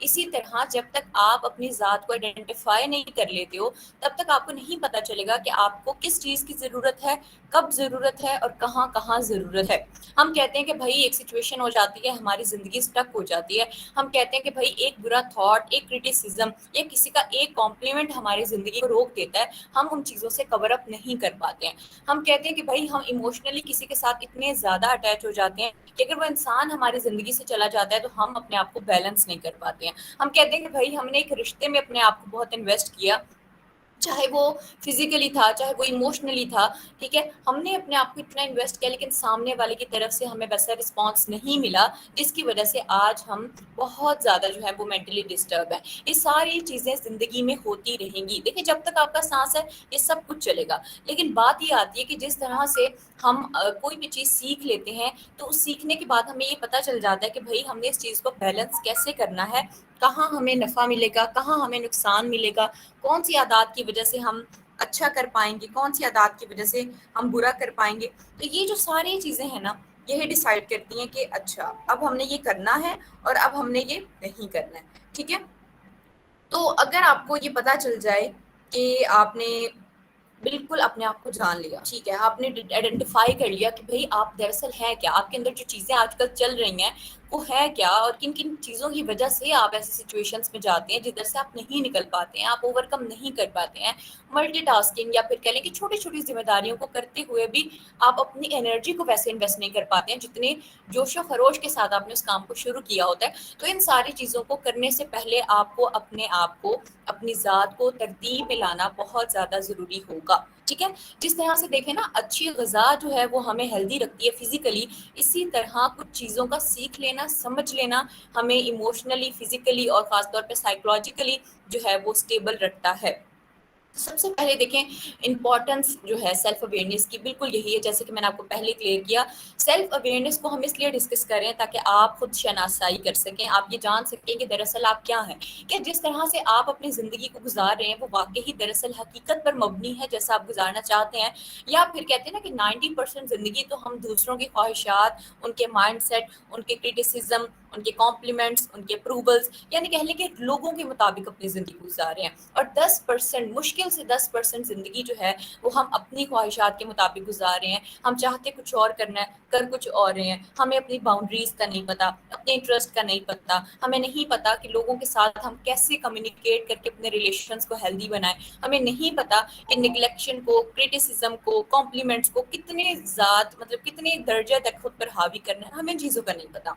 اسی طرح جب تک آپ اپنی ذات کو آئیڈینٹیفائی نہیں کر لیتے ہو تب تک آپ کو نہیں پتہ چلے گا کہ آپ کو کس چیز کی ضرورت ہے، کب ضرورت ہے اور کہاں کہاں ضرورت ہے۔ ہم کہتے ہیں کہ بھائی ایک سچویشن ہو جاتی ہے، ہماری زندگی سٹک ہو جاتی ہے، ہم کہتے ہیں کہ بھائی ایک برا تھاٹ، ایک کرٹیسزم یا کسی کا ایک کمپلیمنٹ ہماری زندگی کو روک دیتا ہے، ہم ان چیزوں سے کور اپ نہیں کر پاتے ہیں۔ ہم کہتے ہیں کہ بھائی ہم ایموشنلی کسی کے ساتھ اتنے زیادہ اٹیچ ہو جاتے ہیں کہ اگر وہ انسان ہماری زندگی سے چلا جاتا ہے تو ہم اپنے آپ کو بیلنس نہیں کر پاتے ہیں۔ ہم کہتے ہیں کہ بھائی ہم نے ایک رشتے میں اپنے آپ کو بہت انویسٹ کیا، چاہے وہ فزیکلی تھا، چاہے وہ ایموشنلی تھا، ٹھیک ہے، ہم نے اپنے آپ کو اتنا انویسٹ کیا لیکن سامنے والے کی طرف سے ہمیں ویسا رسپانس نہیں ملا، جس کی وجہ سے آج ہم بہت زیادہ جو ہے وہ مینٹلی ڈسٹرب ہے۔ یہ ساری چیزیں زندگی میں ہوتی رہیں گی، دیکھیں جب تک آپ کا سانس ہے یہ سب کچھ چلے گا، لیکن بات یہ آتی ہے کہ جس طرح سے ہم کوئی بھی چیز سیکھ لیتے ہیں تو اس سیکھنے کے بعد ہمیں یہ پتہ چل جاتا ہے کہ بھائی ہم نے اس چیز کو بیلنس کیسے کرنا ہے، کہاں ہمیں نفع ملے گا، کہاں ہمیں نقصان ملے گا، کون سی عادات کی وجہ سے ہم اچھا کر پائیں گے، کون سی عادات کی وجہ سے ہم برا کر پائیں گے۔ تو یہ جو ساری چیزیں ہیں نا، یہ ڈیسائیڈ کرتی ہیں کہ اچھا اب ہم نے یہ کرنا ہے اور اب ہم نے یہ نہیں کرنا ہے، ٹھیک ہے۔ تو اگر آپ کو یہ پتہ چل جائے کہ آپ نے بالکل اپنے آپ کو جان لیا، ٹھیک ہے، آپ نے آئیڈینٹیفائی کر لیا کہ بھئی آپ دراصل ہے کیا، آپ کے اندر جو چیزیں آج کل چل رہی ہیں وہ ہے کیا، اور کن کن چیزوں کی وجہ سے آپ ایسی سچویشنز میں جاتے ہیں جدھر سے آپ نہیں نکل پاتے ہیں، آپ اوور کم نہیں کر پاتے ہیں۔ ملٹی ٹاسکنگ یا پھر کہہ لیں کہ چھوٹی چھوٹی ذمہ داریوں کو کرتے ہوئے بھی آپ اپنی انرجی کو ویسے انویسٹ نہیں کر پاتے ہیں جتنے جوش و خروش کے ساتھ آپ نے اس کام کو شروع کیا ہوتا ہے۔ تو ان ساری چیزوں کو کرنے سے پہلے آپ کو اپنے آپ کو، اپنی ذات کو ترتیب میں لانا بہت زیادہ ضروری ہوگا، ٹھیک ہے۔ جس طرح سے دیکھیں نا اچھی غذا جو ہے وہ ہمیں ہیلدی رکھتی ہے فزیکلی، اسی طرح کچھ چیزوں کا سیکھ لینا، سمجھ لینا ہمیں ایموشنلی، فزیکلی اور خاص طور پہ سائیکولوجیکلی جو ہے وہ اسٹیبل رکھتا ہے۔ سب سے پہلے دیکھیں امپورٹنس جو ہے سیلف اویئرنیس کی، بالکل یہی ہے جیسے کہ میں نے آپ کو پہلے کلیئر کیا۔ سیلف اویئرنیس کو ہم اس لیے ڈسکس کریں تاکہ آپ خود شناسائی کر سکیں، آپ یہ جان سکیں کہ دراصل آپ کیا ہیں، کہ جس طرح سے آپ اپنی زندگی کو گزار رہے ہیں وہ واقعی دراصل حقیقت پر مبنی ہے جیسا آپ گزارنا چاہتے ہیں، یا پھر کہتے ہیں نا کہ 90% زندگی تو ہم دوسروں کی خواہشات، ان کے مائنڈ سیٹ، ان کے کرٹیسزم، ان کے کمپلیمنٹس، ان کے اپروولس، یعنی کہہ لیں کہ لوگوں کے مطابق اپنی زندگی گزار رہے ہیں، اور 10% مشکل سے 10% زندگی جو ہے وہ ہم اپنی خواہشات کے مطابق گزار رہے ہیں۔ ہم چاہتے کچھ اور کرنا ہے، کر کچھ اور رہے ہیں، ہمیں اپنی باؤنڈریز کا نہیں پتا، اپنے انٹرسٹ کا نہیں پتا، ہمیں نہیں پتا کہ لوگوں کے ساتھ ہم کیسے کمیونیکیٹ کر کے اپنے ریلیشنز کو ہیلدی بنائیں، ہمیں نہیں پتا کہ نیگلیکشن کو، کرٹیسزم کو، کمپلیمنٹس کو کتنے ذات مطلب کتنے درجے تک خود پر حاوی کرنا ہے، ہمیں چیزوں کا نہیں پتا۔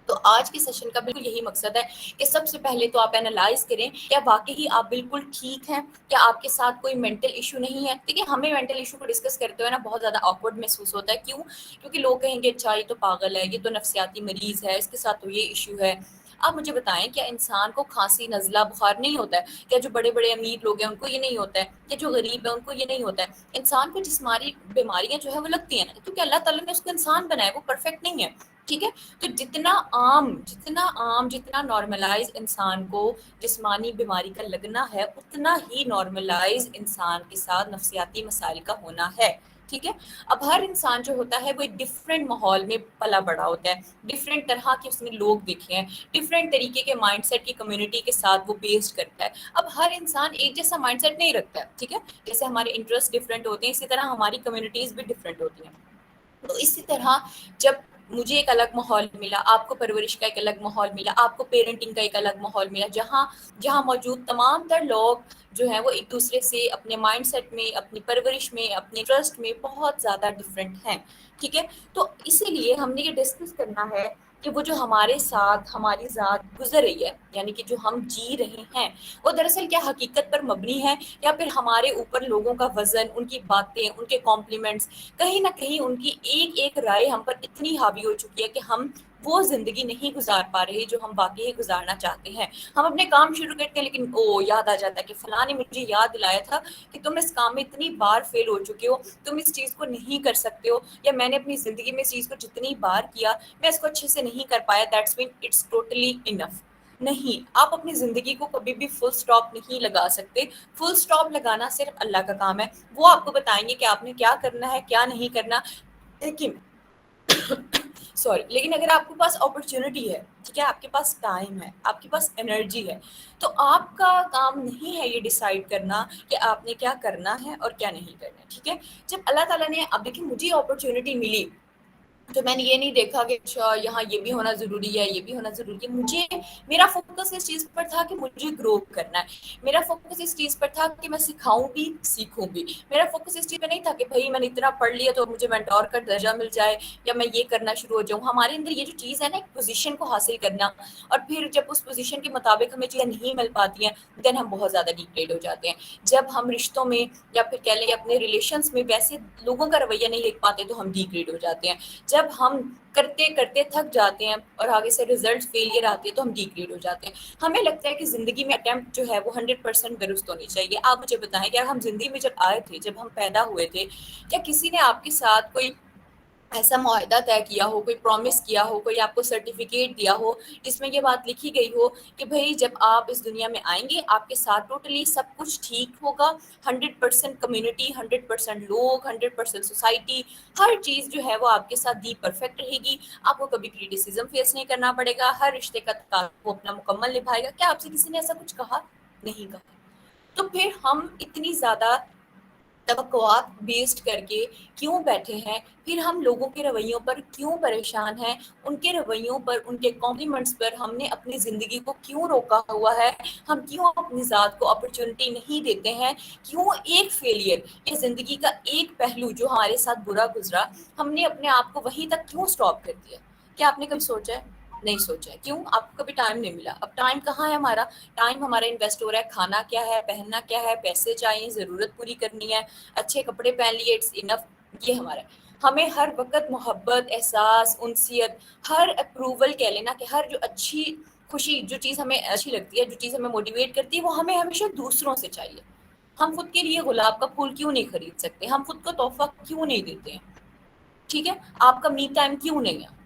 تو آج کے سیشن کا بالکل یہی مقصد ہے کہ سب سے پہلے تو آپ انالائز کریں کیا واقعی آپ بالکل ٹھیک ہیں، کیا آپ کے ساتھ کوئی مینٹل ایشو نہیں ہے۔ دیکھیے ہمیں مینٹل ایشو کو ڈسکس کرتے ہوئے نا بہت زیادہ آکورڈ محسوس ہوتا ہے، کیوں؟ کیونکہ لوگ کہیں گے اچھا یہ تو پاگل ہے، یہ تو نفسیاتی مریض ہے، اس کے ساتھ تو یہ ایشو ہے۔ آپ مجھے بتائیں کیا انسان کو کھانسی، نزلہ، بخار نہیں ہوتا ہے؟ کیا جو بڑے بڑے امیر لوگ ہیں ان کو یہ نہیں ہوتا ہے؟ کیا جو غریب ہیں ان کو یہ نہیں ہوتا ہے؟ انسان کو جسمانی بیماریاں جو ہے وہ لگتی ہیں نا، کیونکہ اللہ تعالیٰ نے اس کو انسان بنایا، وہ پرفیکٹ نہیں ہے، ٹھیک ہے۔ تو جتنا نارملائز انسان کو جسمانی بیماری کا لگنا ہے اتنا ہی نارملائز انسان کے ساتھ نفسیاتی مسائل کا ہونا ہے، ٹھیک ہے۔ اب ہر انسان جو ہوتا ہے وہ ایک ڈفرینٹ ماحول میں پلا بڑا ہوتا ہے، ڈفرینٹ طرح کے اس نے لوگ دیکھے ہیں، ڈفرینٹ طریقے کے مائنڈ سیٹ کی کمیونٹی کے ساتھ وہ بیسڈ کرتا ہے۔ اب ہر انسان ایک جیسا مائنڈ سیٹ نہیں رکھتا ہے، ٹھیک ہے۔ جیسے ہمارے انٹرسٹ ڈفرینٹ ہوتے ہیں اسی طرح ہماری کمیونٹیز بھی ڈفرینٹ ہوتی ہیں۔ تو اسی طرح جب مجھے ایک الگ ماحول ملا، آپ کو پرورش کا ایک الگ ماحول ملا، آپ کو پیرنٹنگ کا ایک الگ ماحول ملا، جہاں موجود تمام تر لوگ جو ہیں وہ ایک دوسرے سے اپنے مائنڈ سیٹ میں، اپنی پرورش میں، اپنے ٹرسٹ میں بہت زیادہ ڈفرینٹ ہیں، ٹھیک ہے۔ تو اسی لیے ہم نے یہ ڈسکس کرنا ہے کہ وہ جو ہمارے ساتھ ہماری ذات گزر رہی ہے، یعنی کہ جو ہم جی رہے ہیں، وہ دراصل کیا حقیقت پر مبنی ہے، یا پھر ہمارے اوپر لوگوں کا وزن، ان کی باتیں، ان کے کمپلیمنٹس، کہیں نہ کہیں ان کی ایک ایک رائے ہم پر اتنی حاوی ہو چکی ہے کہ ہم وہ زندگی نہیں گزار پا رہے جو ہم واقعی گزارنا چاہتے ہیں۔ ہم اپنے کام شروع کرتے ہیں لیکن یاد آ جاتا ہے کہ فلاں نے مجھے یاد دلایا تھا کہ تم اس کام میں اتنی بار فیل ہو چکے ہو، تم اس چیز کو نہیں کر سکتے ہو، یا میں نے اپنی زندگی میں اس چیز کو جتنی بار کیا میں اس کو اچھے سے نہیں کر پایا، دیٹس مین اٹس ٹوٹلی انف۔ نہیں، آپ اپنی زندگی کو کبھی بھی فل سٹاپ نہیں لگا سکتے، فل سٹاپ لگانا صرف اللہ کا کام ہے، وہ آپ کو بتائیں گے کہ آپ نے کیا کرنا ہے، کیا نہیں کرنا۔ لیکن سوری، لیکن اگر آپ کے پاس اپرچونٹی ہے، ٹھیک ہے، آپ کے پاس ٹائم ہے، آپ کے پاس انرجی ہے، تو آپ کا کام نہیں ہے یہ ڈیسائیڈ کرنا کہ آپ نے کیا کرنا ہے اور کیا نہیں کرنا ہے، ٹھیک ہے۔ جب اللہ تعالیٰ نے، اب دیکھیں مجھے اپرچونٹی ملی، تو میں نے یہ نہیں دیکھا کہ اچھا یہاں یہ بھی ہونا ضروری ہے، یہ بھی ہونا ضروری ہے، مجھے میرا فوکس اس چیز پر تھا کہ مجھے گرو کرنا ہے، میرا فوکس اس چیز پر تھا کہ میں سکھاؤں بھی سیکھوں بھی، میرا فوکس اس چیز پہ نہیں تھا کہ بھائی میں نے اتنا پڑھ لیا تو مجھے مینٹور کا درجہ مل جائے یا میں یہ کرنا شروع ہو جاؤں۔ ہمارے اندر یہ جو چیز ہے نا، ایک پوزیشن کو حاصل کرنا، اور پھر جب اس پوزیشن کے مطابق ہمیں چیزیں نہیں مل پاتی ہیں، دین ہم بہت زیادہ ڈیگریڈ ہو جاتے ہیں۔ جب ہم رشتوں میں یا پھر کہہ لیں اپنے ریلیشنس میں ویسے لوگوں کا رویہ نہیں دیکھ پاتے تو ہم ڈیگریڈ ہو جاتے ہیں۔ جب ہم کرتے کرتے تھک جاتے ہیں اور آگے سے ریزلٹ فیلئر آتے ہیں تو ہم ڈیگریڈ ہو جاتے ہیں۔ ہمیں لگتا ہے کہ زندگی میں اٹیمپٹ جو ہے وہ 100% درست ہونی چاہیے۔ آپ مجھے بتائیں کہ ہم زندگی میں جب آئے تھے، جب ہم پیدا ہوئے تھے، کیا کسی نے آپ کے ساتھ کوئی ایسا معاہدہ طے کیا ہو، کوئی پرومس کیا ہو، کوئی آپ کو سرٹیفکیٹ دیا ہو جس میں یہ بات لکھی گئی ہو کہ بھائی جب آپ اس دنیا میں آئیں گے آپ کے ساتھ ٹوٹلی سب کچھ ٹھیک ہوگا، 100% کمیونٹی، 100% لوگ، 100% سوسائٹی، ہر چیز جو ہے وہ آپ کے ساتھ دی پرفیکٹ رہے گی، آپ کو کبھی کریٹیسزم فیس نہیں کرنا پڑے گا، ہر رشتے کا تعلق وہ اپنا مکمل نبھائے گا؟ کیا آپ سے کسی نے ایسا کچھ کہا؟ نہیں کہا۔ تو پھر ہم اتنی زیادہ توقعات بیسڈ کر کے کیوں بیٹھے ہیں؟ پھر ہم لوگوں کے رویوں پر کیوں پریشان ہیں؟ ان کے رویوں پر، ان کے کمپلیمنٹس پر ہم نے اپنی زندگی کو کیوں روکا ہوا ہے؟ ہم کیوں اپنی ذات کو اپرچونٹی نہیں دیتے ہیں؟ کیوں ایک فیلئر یا زندگی کا ایک پہلو جو ہمارے ساتھ برا گزرا، ہم نے اپنے آپ کو وہیں تک کیوں سٹاپ کر دیا؟ کیا آپ نے کبھی سوچا ہے؟ نہیں سوچا ہے۔ کیوں؟ آپ کو کبھی ٹائم نہیں ملا۔ اب ٹائم کہاں ہے ہمارا؟ ٹائم ہمارا انویسٹ ہو رہا ہے، کھانا کیا ہے، پہننا کیا ہے، پیسے چاہیے، ضرورت پوری کرنی ہے، اچھے کپڑے پہن لیے، اٹس انف، یہ ہمارا ہے۔ ہمیں ہر وقت محبت، احساس، انسیت، ہر اپروول کہہ لینا کہ ہر جو اچھی خوشی، جو چیز ہمیں اچھی لگتی ہے، جو چیز ہمیں موٹیویٹ کرتی ہے، وہ ہمیں ہمیشہ دوسروں سے چاہیے۔ ہم خود کے لیے گلاب کا پھول کیوں نہیں خرید سکتے؟ ہم خود کو تحفہ کیوں نہیں دیتے ہیں؟ ٹھیک ہے، آپ کا می ٹائم کیوں نہیں ہے؟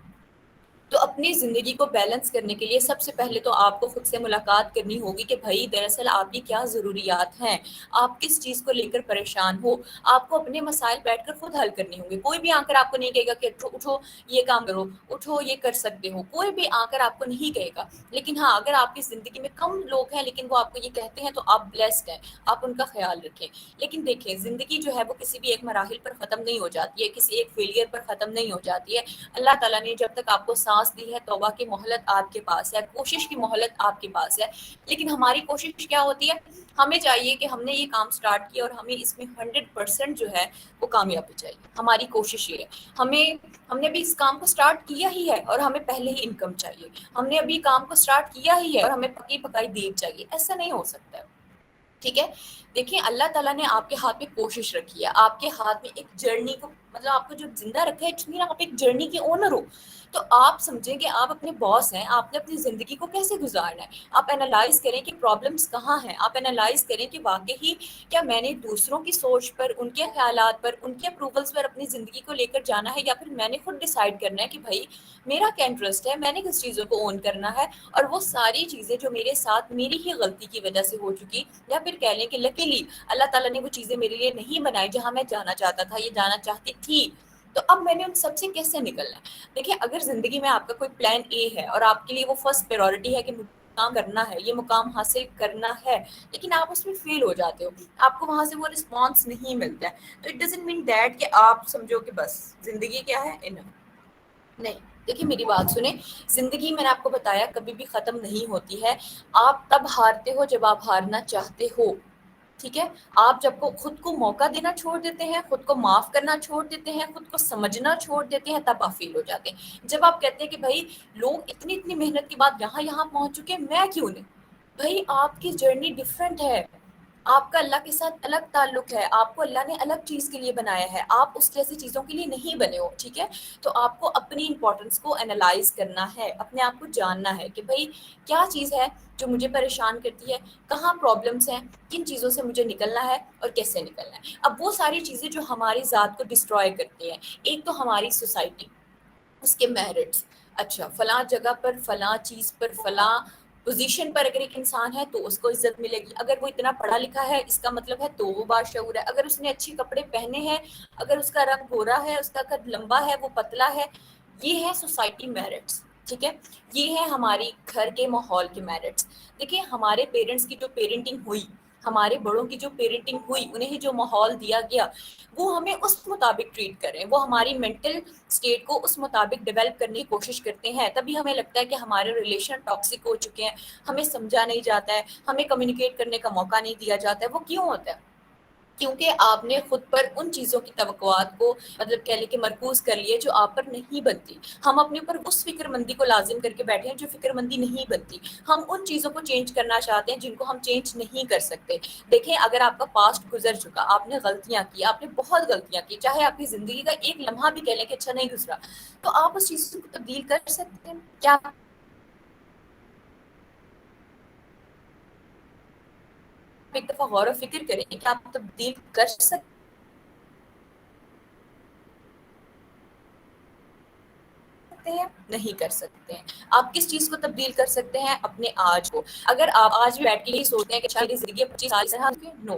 تو اپنی زندگی کو بیلنس کرنے کے لیے سب سے پہلے تو آپ کو خود سے ملاقات کرنی ہوگی کہ بھائی دراصل آپ کی کیا ضروریات ہیں، آپ کس چیز کو لے کر پریشان ہو۔ آپ کو اپنے مسائل بیٹھ کر خود حل کرنے ہوں گے۔ کوئی بھی آ کر آپ کو نہیں کہے گا کہ اٹھو اٹھو یہ کام کرو، اٹھو یہ کر سکتے ہو، کوئی بھی آ کر آپ کو نہیں کہے گا۔ لیکن ہاں، اگر آپ کی زندگی میں کم لوگ ہیں لیکن وہ آپ کو یہ کہتے ہیں تو آپ بلیسڈ ہیں، آپ ان کا خیال رکھیں۔ لیکن دیکھیں زندگی جو ہے وہ کسی بھی ایک مراحل پر ختم نہیں ہو جاتی ہے، کسی ایک فیلئر پر ختم نہیں ہو جاتی ہے۔ اللہ تعالیٰ نے جب تک آپ کو سانس دی ہے، توبہ کی مہلت آپ کے پاس ہے، کوشش کی مہلت آپ کے پاس ہے۔ لیکن ہماری کوشش کیا ہوتی ہے؟ ہمیں چاہیے کہ ہم نے یہ کام سٹارٹ کیا اور ہمیں اس میں 100% جو ہے وہ کامیابی چاہیے۔ ہماری کوشش یہ ہے، ہم نے ابھی اس کام کو سٹارٹ کیا ہی ہے اور ہمیں پہلے ہی انکم چاہیے، ہم نے ابھی کام کو سٹارٹ کیا ہی ہے اور ہمیں پکی پکائی دین چاہیے۔ ایسا نہیں ہو سکتا ہے، ٹھیک ہے۔ دیکھیں اللہ تعالیٰ نے آپ کے ہاتھ میں کوشش رکھی ہے، آپ کے ہاتھ میں ایک جرنی کو، مطلب آپ کو جو زندہ رکھا ہے، اٹس مین آپ ایک جرنی کے اونر ہو۔ تو آپ سمجھیں کہ آپ اپنے باس ہیں، آپ نے اپنی زندگی کو کیسے گزارنا ہے۔ آپ انالائز کریں کہ پرابلمس کہاں ہیں، آپ انالائز کریں کہ واقعی کیا میں نے دوسروں کی سوچ پر، ان کے خیالات پر، ان کے اپروولس پر اپنی زندگی کو لے کر جانا ہے، یا پھر میں نے خود ڈیسائیڈ کرنا ہے کہ بھائی میرا کیا انٹرسٹ ہے، میں نے کس چیزوں کو اون کرنا ہے، اور وہ ساری چیزیں جو میرے ساتھ میری ہی غلطی کی وجہ سے ہو چکی، یا پھر کہہ لیں کہ لکیلی اللہ تعالیٰ نے وہ چیزیں میرے لیے نہیں بنائی جہاں میں جانا چاہتا تھا، یہ جانا چاہتی تھی، تو اب میں نے ان سب سے کیسے نکلنا ہے۔ دیکھیں اگر زندگی میں آپ کا کوئی پلان اے ہے اور آپ کے لیے وہ فرسٹ پریورٹی ہے کہ مجھے کام کرنا ہے، یہ مقام حاصل کرنا ہے، لیکن آپ اس میں فیل ہو جاتے ہو، آپ کو وہاں سے وہ رسپانس نہیں ملتا ہے، تو اٹ ڈزنٹ مین دیٹ کہ آپ سمجھو کہ بس زندگی کیا ہے، نہیں۔ دیکھیں میری بات سنیں، زندگی میں نے آپ کو بتایا کبھی بھی ختم نہیں ہوتی ہے۔ آپ تب ہارتے ہو جب آپ ہارنا چاہتے ہو، ٹھیک ہے۔ آپ جب کو خود کو موقع دینا چھوڑ دیتے ہیں، خود کو معاف کرنا چھوڑ دیتے ہیں، خود کو سمجھنا چھوڑ دیتے ہیں، تب آپ فیل ہو جاتے ہیں۔ جب آپ کہتے ہیں کہ بھائی لوگ اتنی اتنی محنت کے بعد یہاں پہنچ چکے، میں کیوں نہیں؟ بھائی آپ کی جرنی ڈیفرنٹ ہے، آپ کا اللہ کے ساتھ الگ تعلق ہے، آپ کو اللہ نے الگ چیز کے لیے بنایا ہے، آپ اس جیسی چیزوں کے لیے نہیں بنے ہو، ٹھیک ہے۔ تو آپ کو اپنی امپورٹنس کو انالائز کرنا ہے، اپنے آپ کو جاننا ہے کہ بھائی کیا چیز ہے جو مجھے پریشان کرتی ہے، کہاں پرابلمس ہیں، کن چیزوں سے مجھے نکلنا ہے اور کیسے نکلنا ہے۔ اب وہ ساری چیزیں جو ہماری ذات کو ڈسٹروائے کرتی ہیں، ایک تو ہماری سوسائٹی، اس کے میرٹس، اچھا فلاں جگہ پر، فلاں چیز پر، فلاں پوزیشن پر اگر ایک انسان ہے تو اس کو عزت ملے گی، اگر وہ اتنا پڑھا لکھا ہے اس کا مطلب ہے تو وہ باشعور ہے، اگر اس نے اچھے کپڑے پہنے ہیں، اگر اس کا رنگ گورا ہے، اس کا قد لمبا ہے، وہ پتلا ہے، یہ ہے سوسائٹی میرٹس، ٹھیک ہے، یہ ہے ہماری گھر کے ماحول کے میرٹس۔ دیکھیں ہمارے پیرنٹس کی جو پیرنٹنگ ہوئی، ہمارے بڑوں کی جو پیرنٹنگ ہوئی، انہیں جو ماحول دیا گیا وہ ہمیں اس مطابق ٹریٹ کریں، وہ ہماری مینٹل اسٹیٹ کو اس مطابق ڈیولپ کرنے کی کوشش کرتے ہیں، تبھی ہمیں لگتا ہے کہ ہمارے ریلیشن ٹاکسک ہو چکے ہیں، ہمیں سمجھا نہیں جاتا ہے، ہمیں کمیونیکیٹ کرنے کا موقع نہیں دیا جاتا ہے۔ وہ کیوں ہوتا ہے؟ کیونکہ آپ نے خود پر ان چیزوں کی توقعات کو مطلب کہہ لیں کہ مرکوز کر لیے جو آپ پر نہیں بنتی۔ ہم اپنے اوپر اس فکر مندی کو لازم کر کے بیٹھے ہیں جو فکر مندی نہیں بنتی۔ ہم ان چیزوں کو چینج کرنا چاہتے ہیں جن کو ہم چینج نہیں کر سکتے۔ دیکھیں اگر آپ کا پاسٹ گزر چکا، آپ نے غلطیاں کی، آپ نے بہت غلطیاں کی، چاہے آپ کی زندگی کا ایک لمحہ بھی کہہ لیں کہ اچھا نہیں گزرا، تو آپ اس چیز کو تبدیل کر سکتے ہیں کیا؟ ایک دفعہ غور و فکر کریں کہ آپ تبدیل کر سکتے ہیں؟ نہیں کر سکتے ہیں۔ آپ کس چیز کو تبدیل کر سکتے ہیں؟ اپنے آج کو۔ اگر آپ آج بھی بیٹھ کے یہی سوچتے ہیں کہ شاید زندگی 25 سال سے نو،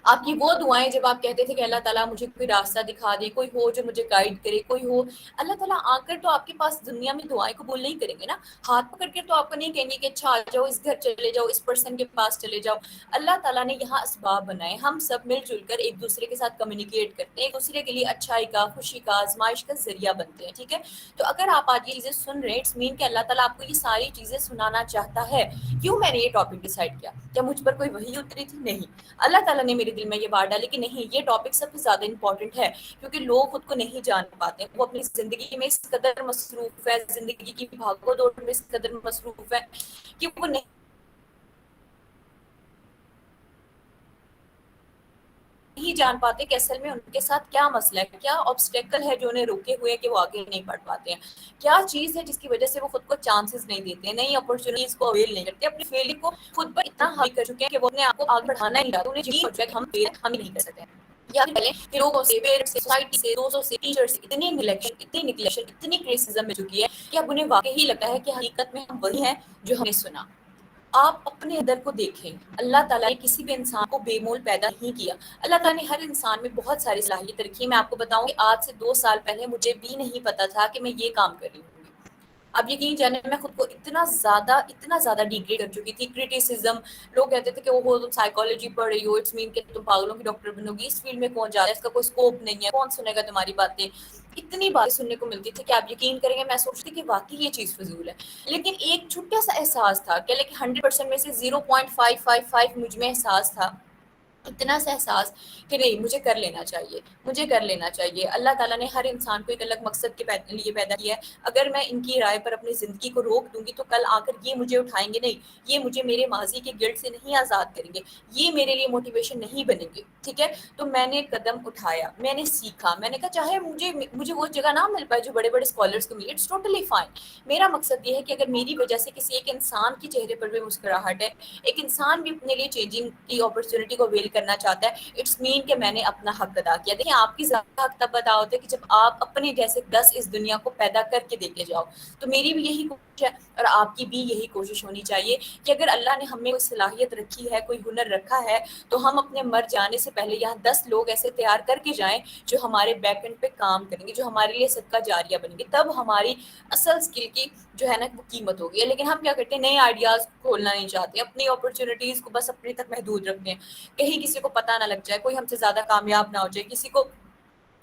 آپ کی وہ دعائیں جب آپ کہتے تھے کہ اللہ تعالیٰ مجھے کوئی راستہ دکھا دے، کوئی ہو جو مجھے گائیڈ کرے، کوئی ہو، اللہ تعالیٰ آ کر تو آپ کے پاس دنیا میں دعائیں قبول نہیں کریں گے نا، ہاتھ پکڑ کے تو آپ کو نہیں کہیں گے کہ اچھا آ جاؤ، اس گھر چلے جاؤ، اس پرسن کے پاس چلے جاؤ۔ اللہ تعالیٰ نے یہاں اسباب بنائے، ہم سب مل جل کر ایک دوسرے کے ساتھ کمیونیکیٹ کرتے ہیں، ایک دوسرے کے لیے اچھائی کا، خوشی کا، آزمائش کا ذریعہ بنتے ہیں، ٹھیک ہے؟ تو اگر آپ آج یہ چیزیں سن رہے ہیں، اٹس مین کہ اللہ تعالیٰ آپ کو یہ ساری چیزیں سنانا چاہتا ہے۔ کیوں میں نے یہ ٹاپک ڈیسائیڈ کیا؟ کیا مجھ پر کوئی وحی اتری تھی؟ نہیں، اللہ تعالیٰ نے میرے دل میں یہ بات ڈالی کہ نہیں، یہ ٹاپک سب سے زیادہ امپورٹنٹ ہے، کیونکہ لوگ خود کو نہیں جان پاتے، وہ اپنی زندگی میں اس قدر مصروف ہے، زندگی کی بھاگو دوڑ میں اس قدر مصروف ہے کہ وہ نہیں جان پاتے کہ اصل میں ان کے ساتھ کیا مسئلہ ہے، کیا آبسٹیکل ہے جو انہیں روکے ہوئے کہ وہ آگے نہیں بڑھ پاتے ہیں، کیا چیز ہے جس کی وجہ سے وہ خود کو چانسز نہیں دیتے ہیں، نئی اپرچونیٹیز کو اویل نہیں کرتے، اپنی فیلنگ کو خود پر اتنا حاوی کر چکے ہیں کہ وہ اپنے آپ کو آگے بڑھانا نہیں چاہتے، انہیں یقین ہو چکا ہے کہ ہم فیل ہیں، ہم ہی نہیں کر سکتے ہیں۔ یا پھر پہلے کہ لوگوں سے، پیرنٹس سے، سوسائٹی سے، دوستوں سے، ٹیچر سے اتنی نیگلیکشن، اتنی نیگلیکشن، اتنی کریسزم مل چکی ہے کہ اب انہیں واقعی لگتا ہے کہ حقیقت میں ہم وہی ہیں جو ہم نے سنا۔ آپ اپنے اندر کو دیکھیں، اللہ تعالیٰ نے کسی بھی انسان کو بے مول پیدا نہیں کیا۔ اللہ تعالیٰ نے ہر انسان میں بہت ساری صلاحیت رکھی ہے۔ میں آپ کو بتاؤں کہ آج سے 2 سال پہلے مجھے بھی نہیں پتا تھا کہ میں یہ کام کر رہی ہوں۔ اب یقین جانے میں خود کو اتنا زیادہ ڈیگریڈ کر چکی تھی، کرٹیسزم، لوگ کہتے تھے کہ وہ تم سائیکالوجی پڑھ رہی ہو، اٹس مین کہ تم پاگلوں کی ڈاکٹر بنو گی، اس فیلڈ میں کون جا رہا ہے، اس کا کوئی اسکوپ نہیں ہے، کون سنے گا تمہاری باتیں، اتنی باتیں سننے کو ملتی تھی کہ آپ یقین کریں گے میں سوچتی کہ واقعی یہ چیز فضول ہے۔ لیکن ایک چھوٹا سا احساس تھا کہ لیکن 100% میں سے 0.555 مجھ میں احساس تھا، اتنا سا احساس کہ نہیں مجھے کر لینا چاہیے، مجھے کر لینا چاہیے۔ اللہ تعالیٰ نے ہر انسان کو ایک الگ مقصد کے لیے پیدا کیا ہے، اگر میں ان کی رائے پر اپنی زندگی کو روک دوں گی تو کل آ کر یہ مجھے اٹھائیں گے نہیں، یہ مجھے میرے ماضی کے گلٹ سے نہیں آزاد کریں گے، یہ میرے لیے موٹیویشن نہیں بنیں گے، ٹھیک ہے؟ تو میں نے قدم اٹھایا، میں نے سیکھا، میں نے کہا چاہے مجھے وہ جگہ نہ مل پائے جو بڑے بڑے اسکالرس کو ملی، اٹس ٹوٹلی فائن۔ میرا مقصد یہ ہے کہ اگر میری وجہ سے کسی ایک انسان کے چہرے پر بھی مسکراہٹ ہے، ایک انسان بھی اپنے لیے چینجنگ کی اپرچونٹی کو ویل کرنا چاہتا ہے، اٹس مین کہ میں نے اپنا حق ادا کیا۔ دیکھیں آپ کی زیادہ حق تب ادا ہوتا ہے کہ جب آپ اپنے جیسے 10 اس دنیا کو پیدا کر کے دے کے جاؤ۔ تو میری بھی یہی کوشش ہے اور آپ کی بھی یہی کوشش ہونی چاہیے کہ اگر اللہ نے ہمیں کوئی صلاحیت رکھی ہے، کوئی ہنر رکھا ہے، تو ہم اپنے مر جانے سے پہلے یہاں 10 لوگ ایسے تیار کر کے جائیں جو ہمارے بیک اینڈ پہ کام کریں گے، جو ہمارے لیے صدقہ جاریہ بنیں گے، تب ہماری اصل اسکل کی جو ہے نا وہ قیمت ہوگی۔ لیکن ہم کیا کرتے ہیں، نئے آئیڈیاز کھولنا نہیں چاہتے، اپنی اپرچونیٹیز کو بس اپنے تک محدود رکھتے ہیں، کہیں کسی کو پتہ نہ لگ جائے، کوئی ہم سے زیادہ کامیاب نہ ہو جائے، کسی کو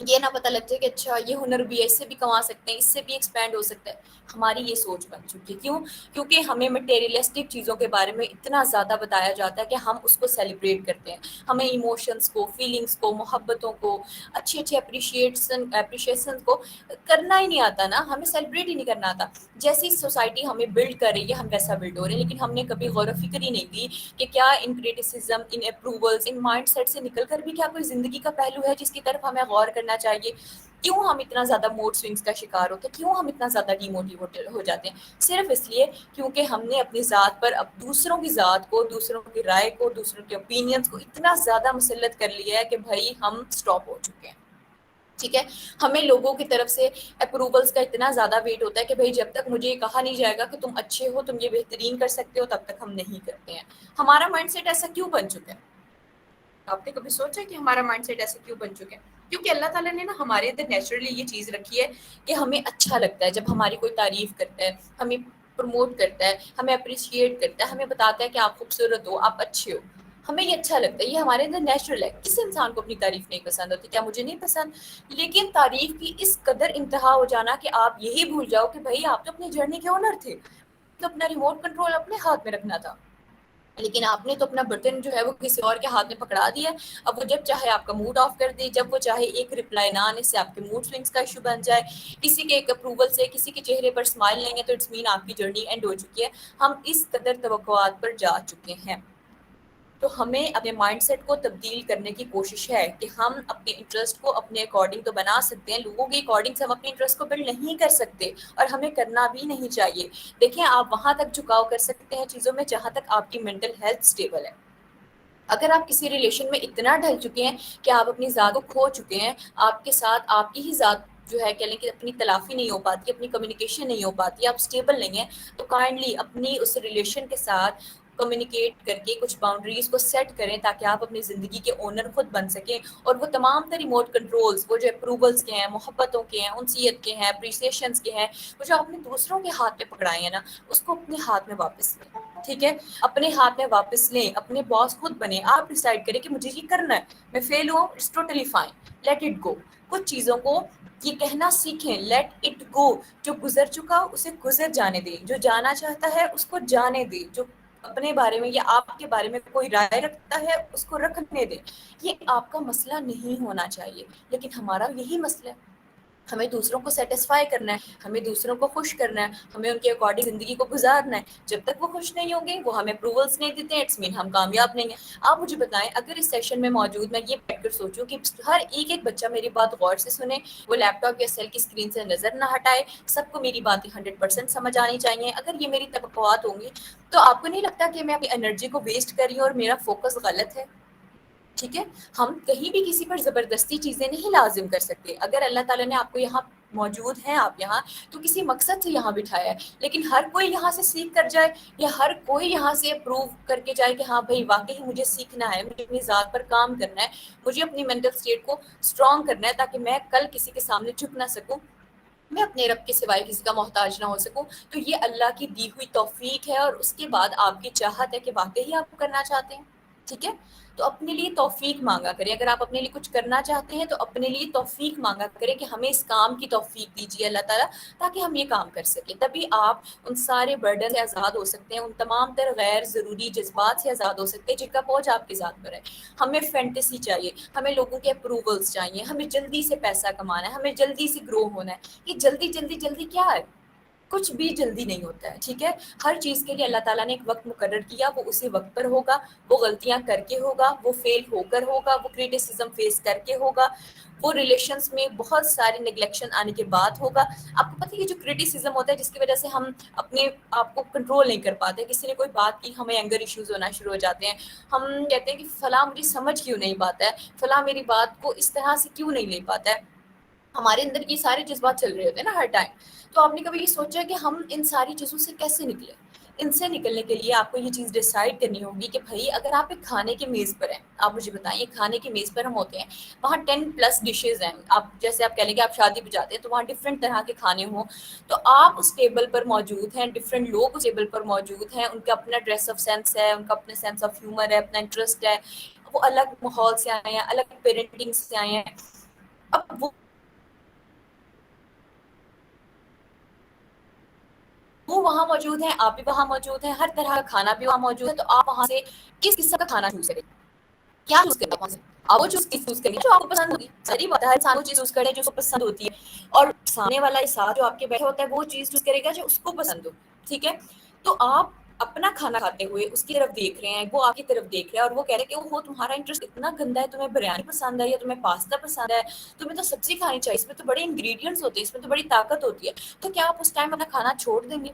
یہ نہ پتہ لگ جائے کہ اچھا یہ ہنر بھی ہے، اس سے بھی کما سکتے ہیں، اس سے بھی ایکسپینڈ ہو سکتا ہے۔ ہماری یہ سوچ بن چکی ہے، کیوں؟ کیونکہ ہمیں مٹیریلسٹک چیزوں کے بارے میں اتنا زیادہ بتایا جاتا ہے کہ ہم اس کو سیلیبریٹ کرتے ہیں، ہمیں ایموشنس کو، فیلنگس کو، محبتوں کو، اچھی اچھی اپریشیشن کو کرنا ہی نہیں آتا نا، ہمیں سیلیبریٹ ہی نہیں کرنا آتا۔ جیسی سوسائٹی ہمیں بلڈ کر رہی ہے ہم ویسا بلڈ ہو رہے ہیں، لیکن ہم نے کبھی غور و فکر ہی نہیں کی کہ کیا ان کریٹیسزم، ان اپروولز، ان مائنڈ سیٹ سے نکل کر بھی کیا کوئی زندگی کا پہلو ہے جس کی طرف ہمیں غور کرنا چاہیے۔ کیوں ہم اتنا زیادہ موڈ سوئنگز کا شکار ہوتے ہیں، کیوں ہم اتنا زیادہ ڈی موٹیویٹ ہو جاتے ہیں؟ صرف اس لیے کیونکہ ہم نے اپنی ذات پر اب دوسروں کی ذات کو، دوسروں کی رائے کو، دوسروں کے اوپینینز کو اتنا زیادہ مسلط کر لیا ہے کہ بھائی ہم سٹاپ ہو چکے ہیں، ٹھیک ہے؟ ہمیں لوگوں کی طرف سے اپروولس کا اتنا زیادہ ویٹ ہوتا ہے کہ بھائی جب تک مجھے یہ کہا نہیں جائے گا کہ تم اچھے ہو، تم یہ بہترین کر سکتے ہو، تب تک ہم نہیں کرتے ہیں۔ ہمارا مائنڈ سیٹ ایسا کیوں بن چکا ہے؟ آپ نے کبھی سوچا کہ ہمارا مائنڈ سیٹ ایسے کیوں بن چکا ہے؟ کیونکہ اللہ تعالیٰ نے نا ہمارے اندر نیچرلی یہ چیز رکھی ہے کہ ہمیں اچھا لگتا ہے جب ہماری کوئی تعریف کرتا ہے، ہمیں پروموٹ کرتا ہے، ہمیں اپریشیٹ کرتا ہے، ہمیں بتاتا ہے کہ آپ خوبصورت ہو، آپ اچھے ہو، ہمیں یہ اچھا لگتا ہے، یہ ہمارے اندر نیچرل ہے۔ کس انسان کو اپنی تعریف نہیں پسند ہوتی؟ کیا مجھے نہیں پسند؟ لیکن تعریف کی اس قدر انتہا ہو جانا کہ آپ یہی بھول جاؤ کہ بھائی آپ تو اپنی جرنی کے اونر تھے، تو اپنا ریموٹ کنٹرول اپنے ہاتھ میں رکھنا تھا، لیکن آپ نے تو اپنا برتن جو ہے وہ کسی اور کے ہاتھ میں پکڑا دیا۔ اب وہ جب چاہے آپ کا موڈ آف کر دے، جب وہ چاہے ایک رپلائی نہ آنے سے آپ کے موڈ سوئنگس کا ایشو بن جائے، کسی کے ایک اپروول سے کسی کے چہرے پر اسمائل لیں گے تو اٹس مین آپ کی جرنی اینڈ ہو چکی ہے۔ ہم اس قدر توقعات پر جا چکے ہیں۔ تو ہمیں اپنے مائنڈ سیٹ کو تبدیل کرنے کی کوشش ہے کہ ہم اپنے انٹرسٹ کو اپنے اکارڈنگ تو بنا سکتے ہیں، لوگوں کے اکارڈنگ سے ہم اپنے انٹرسٹ کو بلڈ نہیں کر سکتے، اور ہمیں کرنا بھی نہیں چاہیے۔ دیکھیں، آپ وہاں تک جھکاؤ کر سکتے ہیں چیزوں میں جہاں تک آپ کی مینٹل ہیلتھ اسٹیبل ہے۔ اگر آپ کسی ریلیشن میں اتنا ڈھل چکے ہیں کہ آپ اپنی ذات کو کھو چکے ہیں، آپ کے ساتھ آپ کی ہی ذات جو ہے کہہ لیں کہ اپنی تلافی نہیں ہو پاتی، اپنی کمیونیکیشن نہیں ہو پاتی، آپ اسٹیبل نہیں ہیں، تو کائنڈلی اپنی اس ریلیشن کے ساتھ کمیونیکیٹ کر کے کچھ باؤنڈریز کو سیٹ کریں تاکہ آپ اپنی زندگی کے اونر خود بن سکیں، اور وہ تمام تر ریموٹ کنٹرولز، وہ جو اپروولس کے ہیں، محبتوں کے ہیں، انسیت کے ہیں، اپریسیشنس کے ہیں، وہ جو آپ نے دوسروں کے ہاتھ میں پکڑائے ہیں نا، اس کو اپنے ہاتھ میں واپس لیں۔ ٹھیک ہے، اپنے ہاتھ میں واپس لیں، اپنے باس خود بنیں، آپ ڈیسائیڈ کریں کہ مجھے یہ کرنا ہے، میں فیل ہوں، it's totally fine, let it go. کچھ چیزوں کو یہ کہنا سیکھیں، لیٹ اٹ گو۔ جو گزر چکا اسے گزر جانے دیں، جو جانا چاہتا ہے اس کو جانے دیں، جو اپنے بارے میں یا آپ کے بارے میں کوئی رائے رکھتا ہے اس کو رکھنے دیں۔ یہ آپ کا مسئلہ نہیں ہونا چاہیے، لیکن ہمارا یہی مسئلہ ہے۔ ہمیں دوسروں کو سیٹسفائی کرنا ہے، ہمیں دوسروں کو خوش کرنا ہے، ہمیں ان کے اکارڈنگ زندگی کو گزارنا ہے۔ جب تک وہ خوش نہیں ہوں گے، وہ ہمیں اپروولس نہیں دیتے، اٹس مین ہم کامیاب نہیں ہیں۔ آپ مجھے بتائیں، اگر اس سیشن میں موجود میں یہ بیٹھ کر سوچوں کہ ہر ایک بچہ میری بات غور سے سنے، وہ لیپ ٹاپ یا سیل کی اسکرین سے نظر نہ ہٹائے، سب کو میری باتیں 100% سمجھ آنی چاہیے، اگر یہ میری توقعات ہوں گی، تو آپ کو نہیں لگتا کہ میں اپنی انرجی کو ویسٹ کر رہی ہوں اور میرا فوکس غلط ہے؟ ٹھیک ہے، ہم کہیں بھی کسی پر زبردستی چیزیں نہیں لازم کر سکتے۔ اگر اللہ تعالیٰ نے آپ کو یہاں موجود ہیں، آپ یہاں تو کسی مقصد سے یہاں بٹھایا ہے، لیکن ہر کوئی یہاں سے سیکھ کر جائے یا ہر کوئی یہاں سے اپروو کر کے جائے کہ ہاں بھائی واقعی مجھے سیکھنا ہے، مجھے اپنی ذات پر کام کرنا ہے، مجھے اپنی مینٹل اسٹیٹ کو اسٹرانگ کرنا ہے تاکہ میں کل کسی کے سامنے جھک نہ سکوں، میں اپنے رب کے سوائے کسی کا محتاج نہ ہو سکوں، تو یہ اللہ کی دی ہوئی توفیق ہے، اور اس کے بعد آپ کی چاہت ہے کہ واقعی آپ کرنا چاہتے ہیں۔ ٹھیک ہے، تو اپنے لیے توفیق مانگا کریں۔ اگر آپ اپنے لیے کچھ کرنا چاہتے ہیں تو اپنے لیے توفیق مانگا کریں کہ ہمیں اس کام کی توفیق دیجیے اللہ تعالیٰ، تاکہ ہم یہ کام کر سکیں۔ تبھی آپ ان سارے برڈن سے آزاد ہو سکتے ہیں، ان تمام تر غیر ضروری جذبات سے آزاد ہو سکتے ہیں جن کا بوجھ آپ کے ذات پر ہے۔ ہمیں فینٹیسی چاہیے، ہمیں لوگوں کے اپروولس چاہیے، ہمیں جلدی سے پیسہ کمانا ہے، ہمیں جلدی سے گرو ہونا ہے۔ یہ جلدی جلدی جلدی کیا ہے؟ کچھ بھی جلدی نہیں ہوتا ہے۔ ٹھیک ہے، ہر چیز کے لیے اللہ تعالیٰ نے ایک وقت مقرر کیا، وہ اسی وقت پر ہوگا، وہ غلطیاں کر کے ہوگا، وہ فیل ہو کر ہوگا، وہ کریٹیسزم فیس کر کے ہوگا، وہ ریلیشنز میں بہت سارے نگلیکشن آنے کے بعد ہوگا۔ آپ کو پتہ ہے یہ جو کریٹیسزم ہوتا ہے جس کی وجہ سے ہم اپنے آپ کو کنٹرول نہیں کر پاتے، کسی نے کوئی بات کی ہمیں اینگر ایشوز ہونا شروع ہو جاتے ہیں، ہم کہتے ہیں کہ فلاں مجھے سمجھ کیوں نہیں پاتا ہے، فلاں میری بات کو اس طرح سے کیوں نہیں لے پاتا ہے۔ ہمارے اندر یہ سارے جذبات چل رہے ہوتے ہیں نا ہر ٹائم۔ تو آپ نے کبھی یہ سوچا کہ ہم ان ساری چیزوں سے کیسے نکلیں؟ ان سے نکلنے کے لیے آپ کو یہ چیز ڈیسائیڈ کرنی ہوگی کہ بھائی اگر آپ ایک کھانے کی میز پر ہیں، آپ مجھے بتائیں ایک کھانے کی میز پر ہم ہوتے ہیں، وہاں 10+ ڈشز ہیں، آپ جیسے آپ کہہ لیں کہ آپ شادی پہ جاتے ہیں تو وہاں ڈفرینٹ طرح کے کھانے ہوں، تو آپ اس ٹیبل پر موجود ہیں، ڈفرینٹ لوگ اس ٹیبل پر موجود ہیں، ان کا اپنا ڈریس آف سینس ہے، ان کا اپنا سینس آف ہیومر ہے، اپنا انٹرسٹ ہے، وہ الگ ماحول سے آئے ہیں، الگ پیرنٹنگ سے آئے ہیں۔ اب وہ وہاں موجود ہیں، آپ بھی وہاں موجود ہیں، ہر طرح کا کھانا بھی وہاں موجود ہے، تو آپ وہاں سے کس قسم کا کھانا چوز کریں؟ کیا چوز کریں؟ وہاں سے آپ وہ چوز کریں جو آپ کو پسند ہوگی۔ ساری بات ہے، ہر انسان وہ چیز چوز کرے جو اس کو پسند ہوتی ہے، اور سامنے والا ساتھ جو آپ کے بیٹھے ہوتا ہے وہ چیز چوز کرے گا جو اس کو پسند ہو۔ ٹھیک ہے، تو آپ اپنا کھانا کھاتے ہوئے اس کی طرف دیکھ رہے ہیں، وہ آپ کی طرف دیکھ رہے ہیں، اور وہ کہہ رہے ہیں کہ وہ تمہارا انٹرسٹ اتنا گندا ہے، تمہیں بریانی پسند ہے یا تمہیں پاستا پسند ہے، تمہیں تو سبزی کھانی چاہیے، اس میں تو بڑے انگریڈینٹس ہوتے ہیں، اس میں تو بڑی طاقت ہوتی ہے، تو کیا آپ اس ٹائم اپنا کھانا چھوڑ دیں گے؟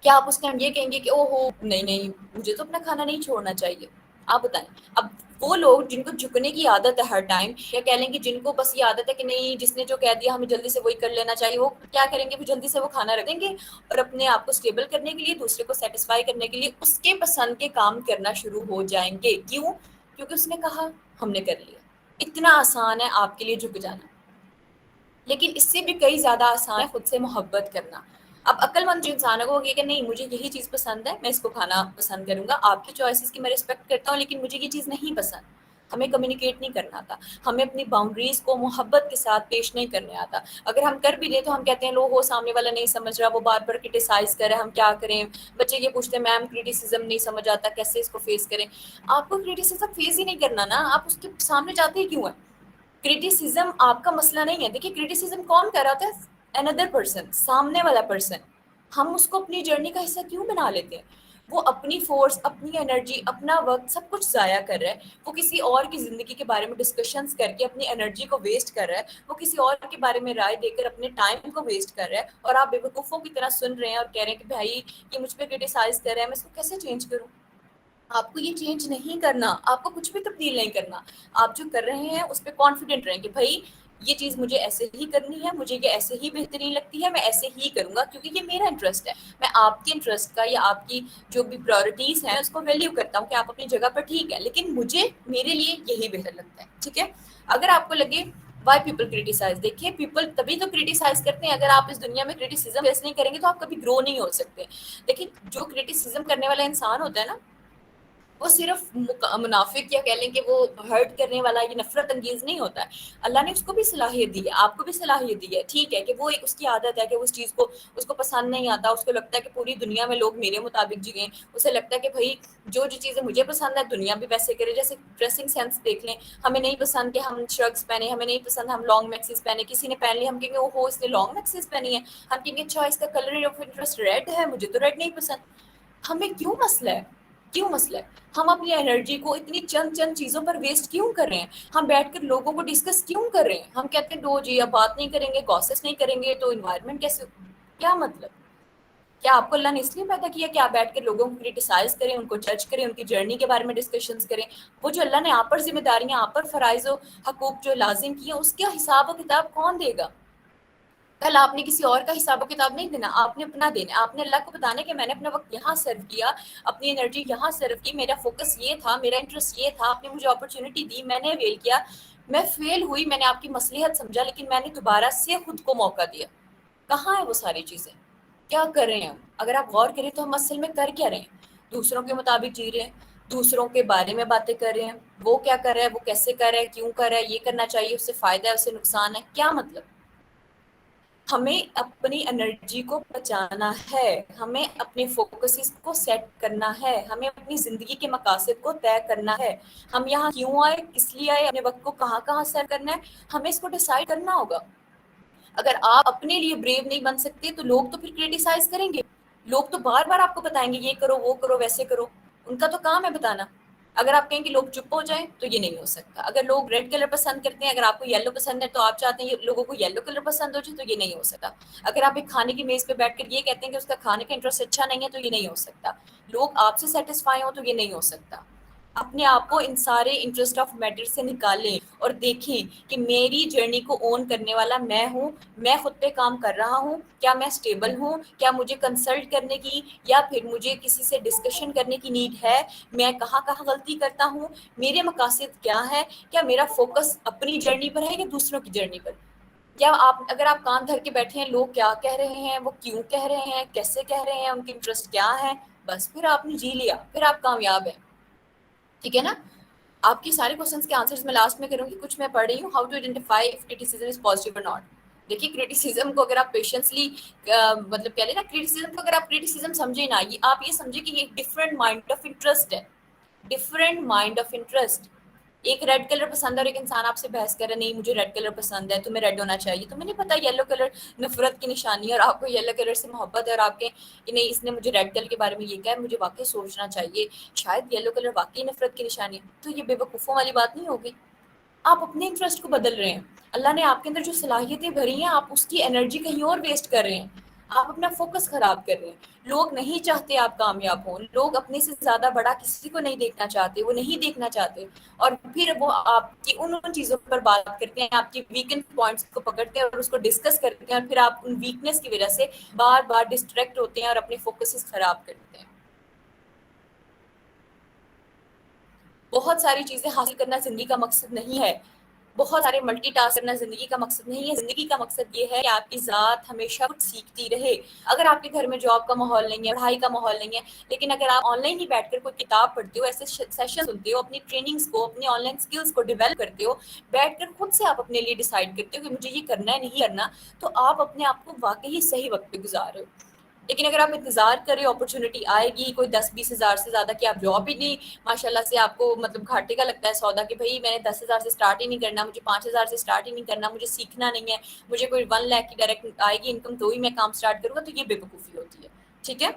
کیا آپ اس ٹائم یہ کہیں گے کہ او ہو نہیں نہیں مجھے تو اپنا کھانا نہیں چھوڑنا چاہیے؟ آپ بتائیں۔ اب وہ لوگ جن کو جھکنے کی عادت ہے ہر ٹائم، یا کہہ لیں کہ جن کو بس یہ عادت ہے کہ نہیں جس نے جو کہہ دیا ہمیں جلدی سے وہی کر لینا چاہیے، وہ کیا کریں گے؟ وہ جلدی سے وہ کھانا رکھ دیں گے، اور اپنے آپ کو اسٹیبل کرنے کے لیے، دوسرے کو سیٹسفائی کرنے کے لیے اس کے پسند کے کام کرنا شروع ہو جائیں گے۔ کیوں؟ کیونکہ اس نے کہا، ہم نے کر لیا۔ اتنا آسان ہے آپ کے لیے جھک جانا، لیکن اس سے بھی کئی زیادہ آسان ہے خود سے محبت کرنا۔ اب عقل مند جو انسان ہے وہ یہ کہ نہیں مجھے یہی چیز پسند ہے، میں اس کو کھانا پسند کروں گا، آپ کی چوائسیز کی میں رسپیکٹ کرتا ہوں، لیکن مجھے یہ چیز نہیں پسند۔ ہمیں کمیونیکیٹ نہیں کرنا آتا، ہمیں اپنی باؤنڈریز کو محبت کے ساتھ پیش نہیں کرنے آتا۔ اگر ہم کر بھی دیں تو ہم کہتے ہیں لوگ وہ سامنے والا نہیں سمجھ رہا، وہ بار بار کرٹیسائز کر رہا ہے، ہم کیا کریں؟ بچے یہ پوچھتے ہیں میم کرٹیسزم نہیں سمجھ آتا، کیسے اس کو فیس کریں؟ آپ کو کرٹیسزم فیس ہی نہیں کرنا نا، آپ اس کے سامنے جاتے ہی کیوں ہیں؟ کرٹیسزم آپ کا مسئلہ نہیں ہے۔ دیکھیے کرٹیسزم کون کر رہا تھا؟ اندر پرسن، سامنے والا پرسن۔ ہم اس کو اپنی جرنی کا حصہ کیوں بنا لیتے ہیں؟ وہ اپنی فورس، اپنی انرجی، اپنا وقت سب کچھ ضائع کر رہا ہے، وہ کسی اور کی زندگی کے بارے میں ڈسکشنز کر کے اپنی انرجی کو ویسٹ کر رہا ہے، وہ کسی اور کے بارے میں رائے دے کر اپنے ٹائم کو ویسٹ کر رہا ہے، اور آپ بے وقوفوں کی طرح سن رہے ہیں اور کہہ رہے ہیں کہ بھائی یہ مجھ پہ کرٹیسائز کر رہا ہے، میں اس کو کیسے چینج کروں؟ آپ کو یہ چینج نہیں کرنا، آپ کو کچھ بھی تبدیل نہیں کرنا۔ آپ جو کر رہے ہیں اس پہ کانفیڈنٹ رہیں کہ بھائی یہ چیز مجھے ایسے ہی کرنی ہے، مجھے یہ ایسے ہی بہترین لگتی ہے، میں ایسے ہی کروں گا کیونکہ یہ میرا انٹرسٹ ہے۔ میں آپ کے انٹرسٹ کا یا آپ کی جو بھی پرائورٹیز ہیں اس کو ویلیو کرتا ہوں کہ آپ اپنی جگہ پر ٹھیک ہے، لیکن مجھے میرے لیے یہی بہتر لگتا ہے، ٹھیک ہے؟ اگر آپ کو لگے وائی پیپل کرٹیسائز، دیکھیے پیپل تبھی تو کرٹیسائز کرتے ہیں، اگر آپ اس دنیا میں کرٹیسزم فیس نہیں کریں گے تو آپ کبھی گرو نہیں ہو سکتے۔ دیکھیے جو کرٹیسزم کرنے والا انسان ہوتا ہے نا، وہ صرف منافق یا کہہ لیں کہ وہ ہرٹ کرنے والا یا نفرت انگیز نہیں ہوتا ہے۔ اللہ نے اس کو بھی صلاحیت دی ہے، آپ کو بھی صلاحیت دی ہے، ٹھیک ہے کہ وہ اس کی عادت ہے کہ اس چیز کو اس کو پسند نہیں آتا، اس کو لگتا ہے کہ پوری دنیا میں لوگ میرے مطابق جئیں، اسے لگتا ہے کہ بھائی جو چیزیں مجھے پسند ہے دنیا بھی ویسے کرے۔ جیسے ڈریسنگ سینس دیکھ لیں، ہمیں نہیں پسند کہ ہم شرٹس پہنے، ہمیں نہیں پسند ہم لانگ میکسیز پہنے، کسی نے پہن لی ہم کہیں گے اوہو اس نے لانگ میکسیز پہنی ہے، ہم کہیں گے اچھا اس کا کلر آف انٹرسٹ ریڈ ہے، مجھے تو ریڈ نہیں پسند۔ ہمیں کیوں مسئلہ ہے؟ کیوں مسئلہ ہے؟ ہم اپنی انرجی کو اتنی چند چند چیزوں پر ویسٹ کیوں کر رہے ہیں؟ ہم بیٹھ کر لوگوں کو ڈسکس کیوں کر رہے ہیں؟ ہم کہتے ہیں دو جی اب بات نہیں کریں گے، گوسس نہیں کریں گے تو انوائرمنٹ کیسے؟ کیا مطلب؟ کیا آپ کو اللہ نے اس لیے پیدا کیا کہ آپ بیٹھ کر لوگوں کو کرٹیسائز کریں، ان کو جج کریں، ان کی جرنی کے بارے میں ڈسکشنز کریں؟ وہ جو اللہ نے آپ پر ذمہ داریاں، آپ پر فرائض و حقوق جو لازم کیے ہیں، اس کا حساب و کتاب کون دے گا؟ کل آپ نے کسی اور کا حساب و کتاب نہیں دینا، آپ نے اپنا دینا ہے۔ آپ نے اللہ کو بتانا ہے کہ میں نے اپنا وقت یہاں سرو کیا، اپنی انرجی یہاں سرو کی، میرا فوکس یہ تھا، میرا انٹرسٹ یہ تھا، آپ نے مجھے اپرچونٹی دی، میں نے اویل کیا، میں فیل ہوئی، میں نے آپ کی مصلحت سمجھا، لیکن میں نے دوبارہ سے خود کو موقع دیا۔ کہاں ہے وہ ساری چیزیں؟ کیا کر رہے ہیں ہم؟ اگر آپ غور کریں تو ہم اصل میں کر کیا رہے ہیں؟ دوسروں کے مطابق جی رہے ہیں، دوسروں کے بارے میں باتیں کر رہے ہیں، وہ کیا کر رہا ہے، وہ کیسے کر رہا ہے، کیوں کر رہا ہے، یہ کرنا چاہیے، اس سے فائدہ ہے، اس سے نقصان ہے، کیا مطلب؟ ہمیں اپنی انرجی کو بچانا ہے، ہمیں اپنے فوکسز کو سیٹ کرنا ہے، ہمیں اپنی زندگی کے مقاصد کو طے کرنا ہے۔ ہم یہاں کیوں آئے، کس لیے آئے، اپنے وقت کو کہاں کہاں سیر کرنا ہے، ہمیں اس کو ڈیسائیڈ کرنا ہوگا۔ اگر آپ اپنے لیے بریو نہیں بن سکتے تو لوگ تو پھر کرٹیسائز کریں گے، لوگ تو بار بار آپ کو بتائیں گے یہ کرو وہ کرو ویسے کرو، ان کا تو کام ہے بتانا۔ اگر آپ کہیں کہ لوگ چپ ہو جائیں تو یہ نہیں ہو سکتا۔ اگر لوگ ریڈ کلر پسند کرتے ہیں، اگر آپ کو یلو پسند ہے تو آپ چاہتے ہیں لوگوں کو یلو کلر پسند ہو جائے، تو یہ نہیں ہو سکتا۔ اگر آپ ایک کھانے کی میز پہ بیٹھ کر یہ کہتے ہیں کہ اس کا کھانے کا انٹرسٹ اچھا نہیں ہے تو یہ نہیں ہو سکتا۔ لوگ آپ سے سیٹسفائی ہوں تو یہ نہیں ہو سکتا۔ اپنے آپ کو ان سارے انٹرسٹ آف میٹر سے نکالیں اور دیکھیں کہ میری جرنی کو اون کرنے والا میں ہوں، میں خود پہ کام کر رہا ہوں، کیا میں سٹیبل ہوں، کیا مجھے کنسلٹ کرنے کی یا پھر مجھے کسی سے ڈسکشن کرنے کی نیڈ ہے، میں کہاں کہاں غلطی کرتا ہوں، میرے مقاصد کیا ہے، کیا میرا فوکس اپنی جرنی پر ہے یا دوسروں کی جرنی پر؟ کیا آپ اگر آپ کان دھر کے بیٹھے ہیں لوگ کیا کہہ رہے ہیں، وہ کیوں کہہ رہے ہیں، کیسے کہہ رہے ہیں، ان کے انٹرسٹ کیا ہے، بس پھر آپ نے جی لیا، پھر آپ کامیاب ہیں، ٹھیک ہے نا؟ آپ کی سارے کوشچنس کے آنسرز میں لاسٹ میں کروں گی، کچھ میں پڑھ رہی ہوں، how to identify if criticism is positive or not. دیکھیے کرٹیسزم کو اگر آپ پیشنسلی مطلب کہہ لیں نا، کرٹیسزم کو اگر آپ کرٹیسزم سمجھیں نا، آپ یہ سمجھیں کہ یہ ایک ڈفرینٹ مائنڈ آف انٹرسٹ ہے، ڈفرینٹ مائنڈ آف انٹرسٹ۔ ایک ریڈ کلر پسند ہے اور ایک انسان آپ سے بحث کر رہا ہے نہیں مجھے ریڈ کلر پسند ہے، تمہیں ریڈ ہونا چاہیے، تمہیں نہیں پتا یلو کلر نفرت کی نشانی ہے اور آپ کو یلو کلر سے محبت ہے، اور آپ کے کہ نہیں اس نے مجھے ریڈ کلر کے بارے میں یہ کہا ہے، مجھے واقعی سوچنا چاہیے، شاید یلو کلر واقعی نفرت کی نشانی ہے، تو یہ بے وقوفوں والی بات نہیں ہوگی۔ آپ اپنے انٹرسٹ کو بدل رہے ہیں، اللہ نے آپ کے اندر جو صلاحیتیں بھری ہیں آپ اس کی انرجی کہیں اور ویسٹ کر رہے ہیں، آپ اپنا فوکس خراب کر رہے ہیں۔ لوگ نہیں چاہتے آپ کامیاب ہوں، لوگ اپنے سے زیادہ بڑا کسی کو نہیں دیکھنا چاہتے، وہ نہیں دیکھنا چاہتے، اور پھر وہ آپ کی ان چیزوں پر بات کرتے ہیں، آپ کی ویکنس پوائنٹس کو پکڑتے ہیں اور اس کو ڈسکس کرتے ہیں، اور پھر آپ ان ویکنس کی وجہ سے بار بار ڈسٹریکٹ ہوتے ہیں اور اپنے فوکسز خراب کرتے ہیں۔ بہت ساری چیزیں حاصل کرنا زندگی کا مقصد نہیں ہے، بہت سارے ملٹی ٹاسک کرنا زندگی کا مقصد نہیں ہے. زندگی کا مقصد یہ ہے کہ آپ کی ذات ہمیشہ کچھ سیکھتی رہے. اگر آپ کے گھر میں جاب کا ماحول نہیں ہے, پڑھائی کا ماحول نہیں ہے, لیکن اگر آپ آن لائن ہی بیٹھ کر کوئی کتاب پڑھتے ہو, ایسے سیشن سنتے ہو, اپنی ٹریننگز کو, اپنی آن لائن اسکلس کو ڈیولپ کرتے ہو, بیٹھ کر خود سے آپ اپنے لیے ڈیسائیڈ کرتے ہو کہ مجھے یہ کرنا ہے نہیں کرنا, تو آپ اپنے آپ کو واقعی صحیح وقت پہ گزار رہے ہو. لیکن اگر آپ انتظار کریں اپرچونٹی آئے گی کوئی 10-20 ہزار سے زیادہ کی آپ جاب ہی نہیں, ماشاء اللہ سے آپ کو مطلب گھاٹے کا لگتا ہے سودا کہ بھائی میں نے 10 ہزار سے اسٹارٹ ہی نہیں کرنا, مجھے 5 ہزار سے اسٹارٹ ہی نہیں کرنا, مجھے سیکھنا نہیں ہے, مجھے کوئی 1 لاکھ کی ڈائریکٹ آئے گی انکم تو ہی میں کام اسٹارٹ کروں گا, تو یہ بے وقوفی ہوتی ہے. ٹھیک ہے,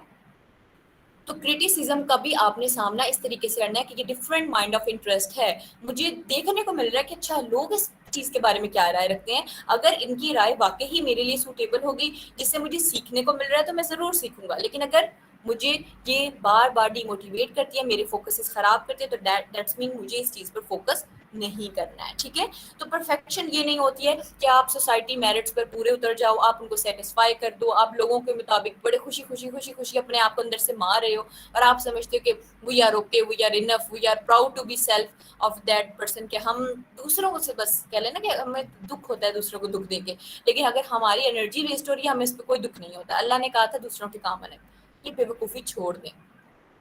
تو کرٹیسزم کا بھی آپ نے سامنا اس طریقے سے کرنا ہے کہ یہ ڈفرینٹ مائنڈ آف انٹرسٹ ہے. مجھے دیکھنے کو مل رہا ہے کہ اچھا لوگ اس چیز کے بارے میں کیا رائے رکھتے ہیں, اگر ان کی رائے واقعی میرے لیے سوٹیبل ہوگی, جس سے مجھے سیکھنے کو مل رہا ہے, تو میں ضرور سیکھوں گا. لیکن اگر مجھے یہ بار بار ڈی موٹیویٹ کرتی ہے, میرے فوکسز خراب کرتی ہے, تو دیٹس مین مجھے اس چیز پر فوکس نہیں کرنا ہے. ٹھیک ہے, تو پرفیکشن یہ نہیں ہوتی ہے کہ آپ سوسائٹی میرٹس پر پورے اتر جاؤ, آپ ان کو سیٹسفائی کر دو, آپ لوگوں کے مطابق بڑے خوشی اپنے آپ کو اندر سے مار رہے ہو, اور آپ سمجھتے ہو کہ we are okay, we are enough, we are proud to be self of that person, کہ ہم دوسروں کو سے بس کہہ لیں نا کہ ہمیں دکھ ہوتا ہے دوسروں کو دکھ دے کے, لیکن اگر ہماری انرجی ویسٹ ہو رہی ہے ہمیں اس پہ کوئی دکھ نہیں ہوتا. اللہ نے کہا تھا دوسروں کے کام آنے, یہ بے وقوفی چھوڑ دیں.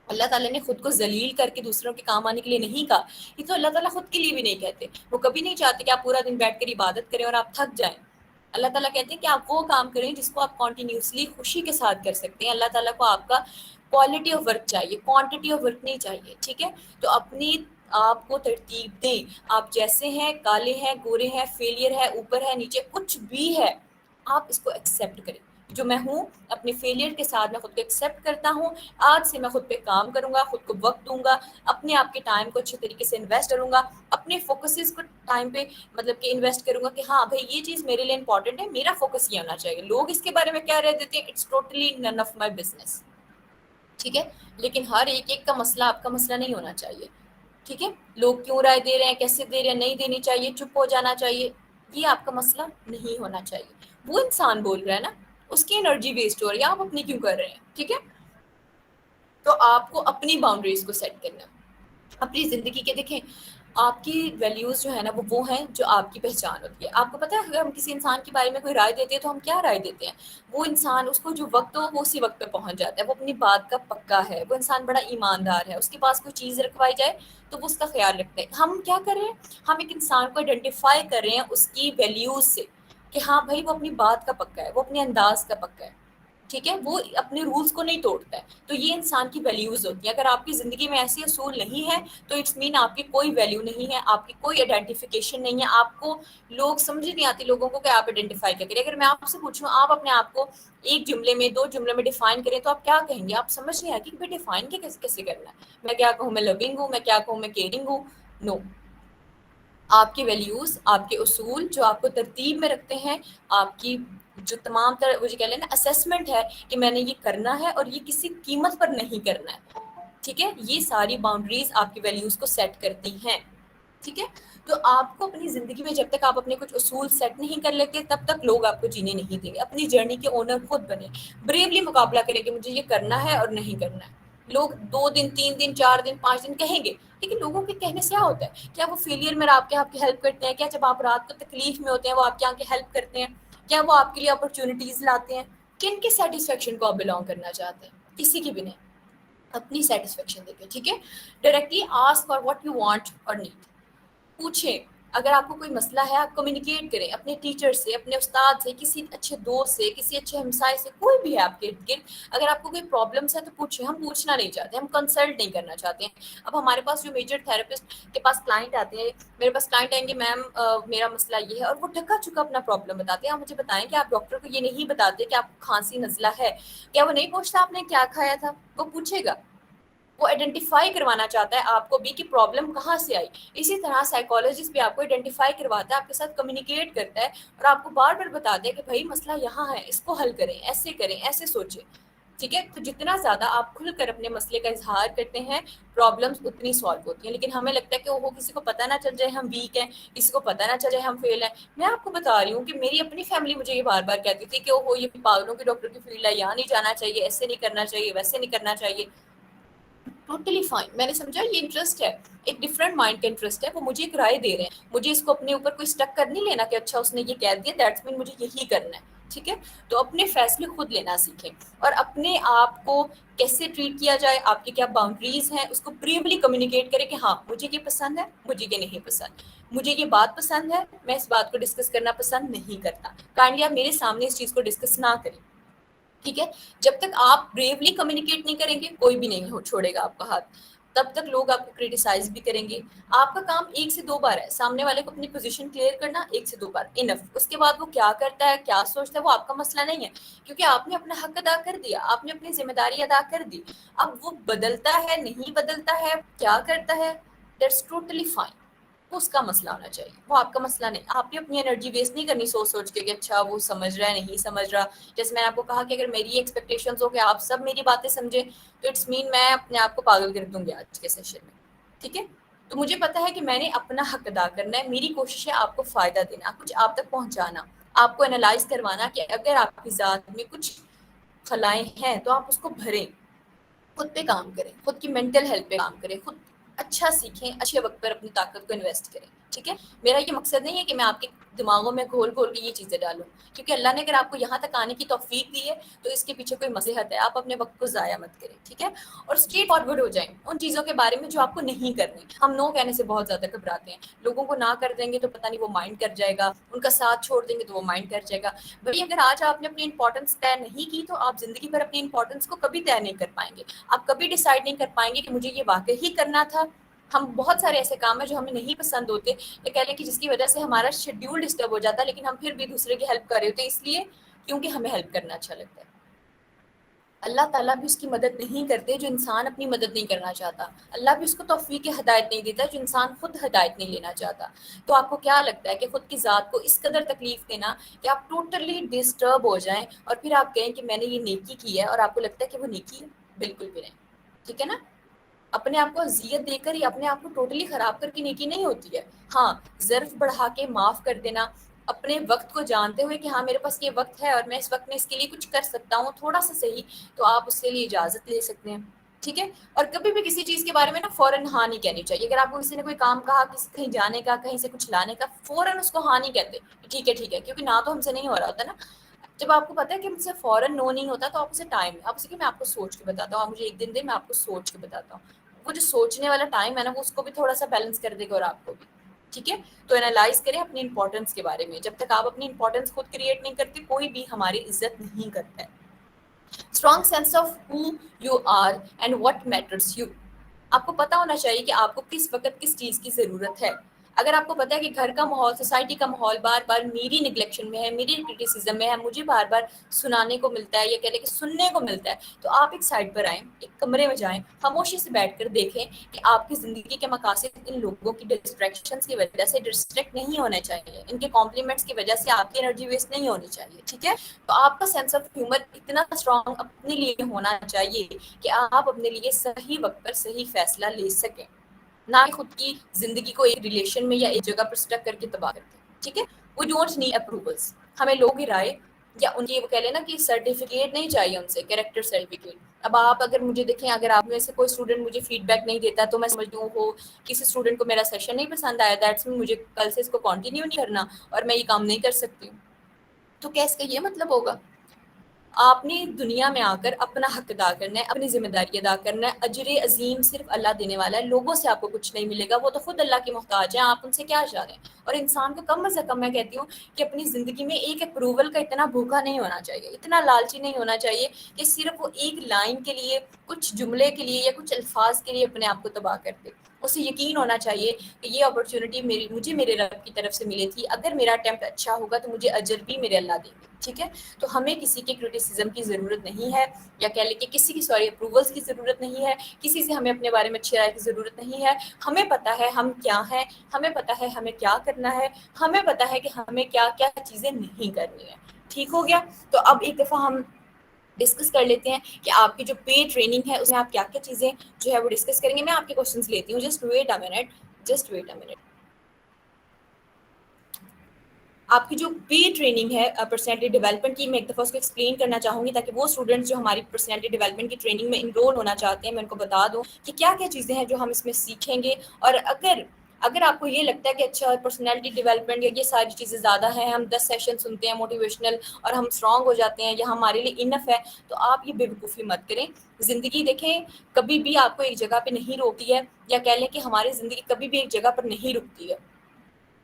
اللہ تعالیٰ نے خود کو ذلیل کر کے دوسروں کے کام آنے کے لیے نہیں کہا, یہ تو اللہ تعالیٰ خود کے لیے بھی نہیں کہتے. وہ کبھی نہیں چاہتے کہ آپ پورا دن بیٹھ کر عبادت کریں اور آپ تھک جائیں. اللہ تعالیٰ کہتے ہیں کہ آپ وہ کام کریں جس کو آپ کنٹینیوسلی خوشی کے ساتھ کر سکتے ہیں. اللہ تعالیٰ کو آپ کا کوالٹی آف ورک چاہیے, کوانٹٹی آف ورک نہیں چاہیے. ٹھیک ہے, تو اپنی آپ کو ترتیب دیں, آپ جیسے ہیں, کالے ہیں, گورے ہیں, فیلئر ہے, اوپر ہے, نیچے, کچھ بھی ہے, آپ اس کو ایکسیپٹ کریں. جو میں ہوں اپنے فیلئر کے ساتھ میں خود کو ایکسیپٹ کرتا ہوں. آج سے میں خود پہ کام کروں گا, خود کو وقت دوں گا, اپنے آپ کے ٹائم کو اچھے طریقے سے انویسٹ کروں گا, اپنے فوکسز کو ٹائم پہ مطلب کہ انویسٹ کروں گا کہ ہاں بھائی یہ چیز میرے لیے امپورٹنٹ ہے, میرا فوکس یہ ہونا چاہیے. لوگ اس کے بارے میں کیا رہ دیتے ہیں, it's totally none of my business. ٹھیک ہے, لیکن ہر ایک کا مسئلہ آپ کا مسئلہ نہیں ہونا چاہیے. ٹھیک ہے, لوگ کیوں رائے دے رہے ہیں, کیسے دے رہے ہیں, نہیں دینی چاہیے, چپ ہو جانا چاہیے, یہ آپ کا مسئلہ نہیں ہونا چاہیے. وہ انسان بول رہا ہے نا, اس کی انرجی ویسٹ ہو رہی ہے, آپ اپنی کیوں کر رہے ہیں. ٹھیک ہے, تو آپ کو اپنی باؤنڈریز کو سیٹ کرنا, اپنی زندگی کے دیکھیں آپ کی ویلیوز جو ہے نا وہ ہیں جو آپ کی پہچان ہوتی ہے. آپ کو پتہ ہے اگر ہم کسی انسان کے بارے میں کوئی رائے دیتے ہیں تو ہم کیا رائے دیتے ہیں, وہ انسان اس کو جو وقت ہو وہ اسی وقت پہ پہنچ جاتا ہے, وہ اپنی بات کا پکا ہے, وہ انسان بڑا ایماندار ہے, اس کے پاس کوئی چیز رکھوائی جائے تو وہ اس کا خیال رکھتے ہیں. ہم کیا کر رہے ہیں, ہم ایک انسان کو آئیڈینٹیفائی کر رہے ہیں اس کی ویلیوز سے کہ ہاں بھائی وہ اپنی بات کا پکا ہے, وہ اپنے انداز کا پکا ہے. ٹھیک ہے, وہ اپنے رولز کو نہیں توڑتا ہے, تو یہ انسان کی ویلیوز ہوتی ہیں. اگر آپ کی زندگی میں ایسے اصول نہیں ہے تو اٹس مین آپ کی کوئی ویلیو نہیں ہے, آپ کی کوئی آئیڈینٹیفیکیشن نہیں ہے. آپ کو لوگ سمجھ نہیں آتی لوگوں کو کہ آپ آئیڈینٹیفائی کیا کریں. اگر میں آپ سے پوچھوں آپ اپنے آپ کو ایک جملے میں 2 جملے میں ڈیفائن کریں تو آپ کیا کہیں گے, آپ سمجھ نہیں آئے کہ ڈیفائن کیسے کرنا ہے. میں کیا کہوں, میں لونگ ہوں, میں کیا کہوں, میں کیئرنگ ہوں. نو, آپ کے ویلیوز, آپ کے اصول جو آپ کو ترتیب میں رکھتے ہیں, آپ کی جو تمام طرح وہ جو کہہ لیں نا اسیسمنٹ ہے کہ میں نے یہ کرنا ہے اور یہ کسی قیمت پر نہیں کرنا ہے. ٹھیک ہے, یہ ساری باؤنڈریز آپ کی ویلیوز کو سیٹ کرتی ہیں. ٹھیک ہے, تو آپ کو اپنی زندگی میں جب تک آپ اپنے کچھ اصول سیٹ نہیں کر لیتے تب تک لوگ آپ کو جینے نہیں دیں گے. اپنی جرنی کے اونر خود بنے, بریولی مقابلہ کریں کہ مجھے یہ کرنا ہے اور نہیں کرنا ہے. لوگ 2 دن 3 دن 4 دن 5 دن کہیں گے, لیکن لوگوں کے کہنے سے کیا ہوتا ہے, کیا وہ فیلئر میں آپ کی ہیلپ کرتے ہیں, کیا جب آپ رات کو تکلیف میں ہوتے ہیں وہ آپ کے یہاں کی ہیلپ کرتے ہیں, کیا وہ آپ کے لیے اپرچونیٹیز لاتے ہیں. کن کی سیٹسفیکشن کو آپ بلانگ کرنا چاہتے ہیں, کسی کی بھی نہیں, اپنی سیٹسفیکشن دیکھیں. ٹھیک ہے, directly ask for what you want اور نیڈ, پوچھیں. اگر آپ کو کوئی مسئلہ ہے آپ کمیونیکیٹ کریں اپنے ٹیچر سے, اپنے استاد سے, کسی اچھے دوست سے, کسی اچھے ہمسائے سے, کوئی بھی ہے آپ کے ارد گرد. اگر آپ کو کوئی پرابلمس ہے تو پوچھیں, ہم پوچھنا نہیں چاہتے, ہم کنسلٹ نہیں کرنا چاہتے ہیں. اب ہمارے پاس جو میجر تھراپسٹ کے پاس کلائنٹ آتے ہیں, میرے پاس کلائنٹ آئیں گے, میم میرا مسئلہ یہ ہے, اور وہ ڈھکا چکا اپنا پرابلم بتاتے ہیں. آپ مجھے بتائیں کہ آپ ڈاکٹر کو یہ نہیں بتاتے کہ آپ کو کھانسی نزلہ ہے, کیا وہ نہیں پوچھتا آپ نے کیا کھایا تھا, وہ پوچھے گا. وہ آئیڈینٹیفائی کروانا چاہتا ہے آپ کو بھی کہ پرابلم کہاں سے آئی. اسی طرح سائیکالوجسٹ بھی آپ کو آئیڈینٹیفائی کرواتا ہے, آپ کے ساتھ کمیونیکیٹ کرتا ہے اور آپ کو بار بار بتاتا ہے کہ بھائی مسئلہ یہاں ہے, اس کو حل کریں, ایسے کریں, ایسے سوچیں. ٹھیک ہے, تو جتنا زیادہ آپ کھل کر اپنے مسئلے کا اظہار کرتے ہیں پرابلمس اتنی سالو ہوتی ہیں. لیکن ہمیں لگتا ہے کہ وہ کسی کو پتہ نہ چل جائے ہم ویک ہیں, کسی کو پتہ نہ چل جائے ہم فیل ہیں. میں آپ کو بتا رہی ہوں کہ میری اپنی فیملی مجھے یہ بار بار کہتی تھی کہ وہ یہ پاگلوں کے ڈاکٹر کی فیلڈ ہے, یہاں نہیں جانا چاہیے, ایسے نہیں کرنا چاہیے, ویسے نہیں کرنا چاہیے. Totally fine. میں نے سمجھا یہ انٹرسٹ ہے, ایک ڈفرینٹ مائنڈ کا انٹرسٹ ہے, وہ مجھے ایک رائے دے رہے ہیں, مجھے اس کو اپنے اوپر کوئی اسٹک کر نہیں لینا کہ اچھا اس نے یہ کہہ دیا دیٹس مین مجھے یہی کرنا ہے. ٹھیک ہے, تو اپنے فیصلے خود لینا سیکھیں, اور اپنے آپ کو کیسے ٹریٹ کیا جائے, آپ کی کیا باؤنڈریز ہیں, اس کو بریولی کمیونیکیٹ کریں کہ ہاں مجھے یہ پسند ہے, مجھے یہ نہیں پسند, مجھے یہ بات پسند ہے, میں اس بات کو ڈسکس کرنا پسند نہیں کرتا, کائنڈلی آپ میرے سامنے اس چیز کو ڈسکس نہ کریں. ٹھیک ہے, جب تک آپ بریولی کمیونیکیٹ نہیں کریں گے کوئی بھی نہیں چھوڑے گا آپ کا ہاتھ, تب تک لوگ آپ کو کرٹیسائز بھی کریں گے. آپ کا کام 1 سے 2 بار ہے سامنے والے کو اپنی پوزیشن کلیئر کرنا, 1 سے 2 بار انف. اس کے بعد وہ کیا کرتا ہے, کیا سوچتا ہے, وہ آپ کا مسئلہ نہیں ہے, کیونکہ آپ نے اپنا حق ادا کر دیا, آپ نے اپنی ذمہ داری ادا کر دی. اب وہ بدلتا ہے نہیں بدلتا ہے, کیا کرتا ہے, دیٹس ٹوٹلی فائن. وہ اس کا مسئلہ ہونا چاہیے, وہ آپ کا مسئلہ نہیں. آپ بھی اپنی انرجی ویسٹ نہیں کرنی سوچ سوچ کے کہ اچھا وہ سمجھ رہا ہے نہیں سمجھ رہا. جیسے میں نے آپ کو کہا کہ اگر میری ایکسپیکٹیشنز ہو کہ آپ سب میری باتیں سمجھیں, تو اٹس مین میں اپنے آپ کو پاگل کر دوں گی آج کے سیشن میں. ٹھیک ہے, تو مجھے پتا ہے کہ میں نے اپنا حق ادا کرنا ہے, میری کوشش ہے آپ کو فائدہ دینا, کچھ آپ تک پہنچانا, آپ کو انالائز کروانا کہ اگر آپ کی ذات میں کچھ خلائیں ہیں تو آپ اس کو بھریں, خود پہ کام کریں, خود کی مینٹل ہیلتھ پہ کام کریں, خود اچھا سیکھیں, اچھے وقت پر اپنی طاقت کو انویسٹ کریں. ٹھیک ہے, میرا یہ مقصد نہیں ہے کہ میں آپ کے دماغوں میں گھول گھول کے یہ چیزیں ڈالوں, کیونکہ اللہ نے اگر آپ کو یہاں تک آنے کی توفیق دی ہے تو اس کے پیچھے کوئی مصلحت ہے. آپ اپنے وقت کو ضائع مت کریں. ٹھیک ہے, اور اسٹریٹ فارورڈ ہو جائیں ان چیزوں کے بارے میں جو آپ کو نہیں کرنی. ہم نو کہنے سے بہت زیادہ گھبراتے ہیں, لوگوں کو نہ کر دیں گے تو پتہ نہیں وہ مائنڈ کر جائے گا, ان کا ساتھ چھوڑ دیں گے تو وہ مائنڈ کر جائے گا. بھائی اگر آج آپ نے اپنی امپورٹنس طے نہیں کی تو آپ زندگی بھر اپنی امپورٹنس کو کبھی طے نہیں کر پائیں گے. آپ کبھی ڈیسائیڈ نہیں کر پائیں گے کہ مجھے یہ واقعی ہی کرنا تھا. ہم بہت سارے ایسے کام ہیں جو ہمیں نہیں پسند ہوتے, یا کہہ لیں کہ جس کی وجہ سے ہمارا شیڈیول ڈسٹرب ہو جاتا ہے, لیکن ہم پھر بھی دوسرے کی ہیلپ کر رہے ہوتے ہیں, اس لیے کیونکہ ہمیں ہیلپ کرنا اچھا لگتا ہے. اللہ تعالیٰ بھی اس کی مدد نہیں کرتے جو انسان اپنی مدد نہیں کرنا چاہتا. اللہ بھی اس کو توفیق ہدایت نہیں دیتا جو انسان خود ہدایت نہیں لینا چاہتا. تو آپ کو کیا لگتا ہے کہ خود کی ذات کو اس قدر تکلیف دینا کہ آپ ٹوٹلی ڈسٹرب ہو جائیں اور پھر آپ کہیں کہ میں نے یہ نیکی کی ہے, اور آپ کو لگتا ہے کہ وہ نیکی ہے؟ بالکل بھی نہیں. ٹھیک ہے نا, اپنے آپ کو اذیت دے کر یا اپنے آپ کو ٹوٹلی خراب کر کے نیکی نہیں ہوتی ہے. ہاں, ظرف بڑھا کے معاف کر دینا, اپنے وقت کو جانتے ہوئے کہ ہاں میرے پاس یہ وقت ہے اور میں اس وقت میں اس کے لیے کچھ کر سکتا ہوں تھوڑا سا صحیح, تو آپ اس کے لیے اجازت لے سکتے ہیں. ٹھیک ہے, اور کبھی بھی کسی چیز کے بارے میں نا فوراً ہاں نہیں کہنی چاہیے. اگر آپ کو کسی نے کوئی کام کہا, کہیں جانے کا, کہیں سے کچھ لانے کا, فوراً اس کو ہاں نہیں کہتے. ٹھیک ہے, کیونکہ نہ تو ہم سے نہیں ہو رہا ہوتا نا. جب آپ کو پتا ہے کہ مجھ سے فوراً نو نہیں ہوتا تو آپ اسے ٹائم, آپ اسے کہ میں آپ کو سوچ کے بتاتا ہوں, آپ مجھے 1 دن دیں, میں آپ کو سوچ کے بتاتا ہوں. وہ جو سوچنے والا ٹائم ہے نا, وہ اس کو بھی تھوڑا سا بیلنس کر دے گا, اور آپ کو بھی. ٹھیک ہے, تو انالائز کریں اپنی امپورٹنس کے بارے میں. جب تک آپ اپنی امپورٹنس خود کریٹ نہیں کرتے, کوئی بھی ہماری عزت نہیں کرتا ہے. Strong sense of who you are and what matters you. آپ کو پتا ہونا چاہیے کہ آپ کو کس وقت کس چیز کی ضرورت ہے. اگر آپ کو پتا ہے کہ گھر کا ماحول, سوسائٹی کا ماحول بار بار میری نگلیکشن میں ہے, میری کرٹیسزم میں ہے, مجھے بار بار سنانے کو ملتا ہے یا کہہ لیں کہ سننے کو ملتا ہے, تو آپ ایک سائڈ پر آئیں, ایک کمرے میں جائیں, خاموشی سے بیٹھ کر دیکھیں کہ آپ کی زندگی کے مقاصد ان لوگوں کی ڈسٹریکشنز کی وجہ سے ڈسٹریکٹ نہیں ہونے چاہیے, ان کے کمپلیمنٹس کی وجہ سے آپ کی انرجی ویسٹ نہیں ہونی چاہیے. ٹھیک ہے, تو آپ کا سینس آف ہیومر اتنا اسٹرانگ اپنے لیے ہونا چاہیے کہ آپ اپنے لیے صحیح وقت پر صحیح فیصلہ لے سکیں, نہ خود کی زندگی کو ایک ریلیشن میں یا ایک جگہ پر اسٹک کر کے تباہ کرتے. ٹھیک ہے, وی ڈونٹ نیڈ اپروولس. ہمیں لوگ کی رائے یا ان کی وہ کہہ لیں نا کہ سرٹیفکیٹ نہیں چاہیے ان سے, کیریکٹر سرٹیفکیٹ. اب آپ اگر مجھے دیکھیں, اگر آپ میں سے کوئی اسٹوڈنٹ مجھے فیڈ بیک نہیں دیتا تو میں سمجھتی ہوں وہ کسی اسٹوڈنٹ کو میرا سیشن نہیں پسند آیا, دیٹس مین مجھے کل سے اس کو کنٹینیو نہیں کرنا اور میں یہ کام نہیں کر سکتی ہوں. تو کیا اس کا یہ مطلب ہوگا؟ آپ نے دنیا میں آ کر اپنا حق ادا کرنا ہے, اپنی ذمہ داری ادا کرنا ہے. اجر عظیم صرف اللہ دینے والا ہے, لوگوں سے آپ کو کچھ نہیں ملے گا, وہ تو خود اللہ کے محتاج ہیں, آپ ان سے کیا چاہ رہے ہیں. اور انسان کو کم از کم میں کہتی ہوں کہ اپنی زندگی میں ایک اپروول کا اتنا بھوکا نہیں ہونا چاہیے, اتنا لالچی نہیں ہونا چاہیے کہ صرف وہ ایک لائن کے لیے, کچھ جملے کے لیے یا کچھ الفاظ کے لیے اپنے آپ کو تباہ کر دے. اسے یقین ہونا چاہیے کہ یہ اپرچونٹی مجھے میرے رب کی طرف سے ملی تھی, اگر میرا اٹیمپٹ اچھا ہوگا تو مجھے اجر بھی میرے اللہ دیں گے. ٹھیک ہے, تو ہمیں کسی کے کرٹیسزم کی ضرورت نہیں ہے, یا کہہ لیں کہ کسی کی اپروولس کی ضرورت نہیں ہے, کسی سے ہمیں اپنے بارے میں اچھی رائے کی ضرورت نہیں ہے. ہمیں پتہ ہے ہم کیا ہیں, ہمیں پتہ ہے ہمیں کیا کرنا ہے, ہمیں پتہ ہے کہ ہمیں کیا کیا چیزیں نہیں کرنی ہیں. ٹھیک ہو گیا, تو اب ایک دفعہ ہم ڈسکس کر لیتے ہیں کہ آپ کی جو پے ٹریننگ ہے اس میں آپ کیا کیا چیزیں جو ہے وہ ڈسکس کریں گے. میں آپ کے کوشچنس لیتی ہوں, جسٹ ویٹ اے منٹ. آپ کی جو پی ٹریننگ ہے پرسنالٹی ڈیولپمنٹ کی، میں ایک دفعہ اس کو ایکسپلین کرنا چاہوں گی تاکہ وہ اسٹوڈنٹس جو ہماری پرسنالٹی ڈیولپمنٹ کی ٹریننگ میں انرول ہونا چاہتے ہیں میں ان کو بتا دوں کہ کیا کیا چیزیں ہیں جو ہم اس میں سیکھیں گے. اور اگر آپ کو یہ لگتا ہے کہ اچھا پرسنالٹی ڈیولپمنٹ یا یہ ساری چیزیں زیادہ ہیں، ہم 10 سیشن سنتے ہیں موٹیویشنل اور ہم اسٹرانگ ہو جاتے ہیں یا ہمارے لیے انف ہے، تو آپ یہ بے وقوفی مت کریں. زندگی دیکھیں کبھی بھی آپ کو ایک جگہ پہ نہیں روکتی ہے، یا کہہ لیں کہ ہماری زندگی کبھی بھی ایک جگہ پر نہیں رکتی ہے.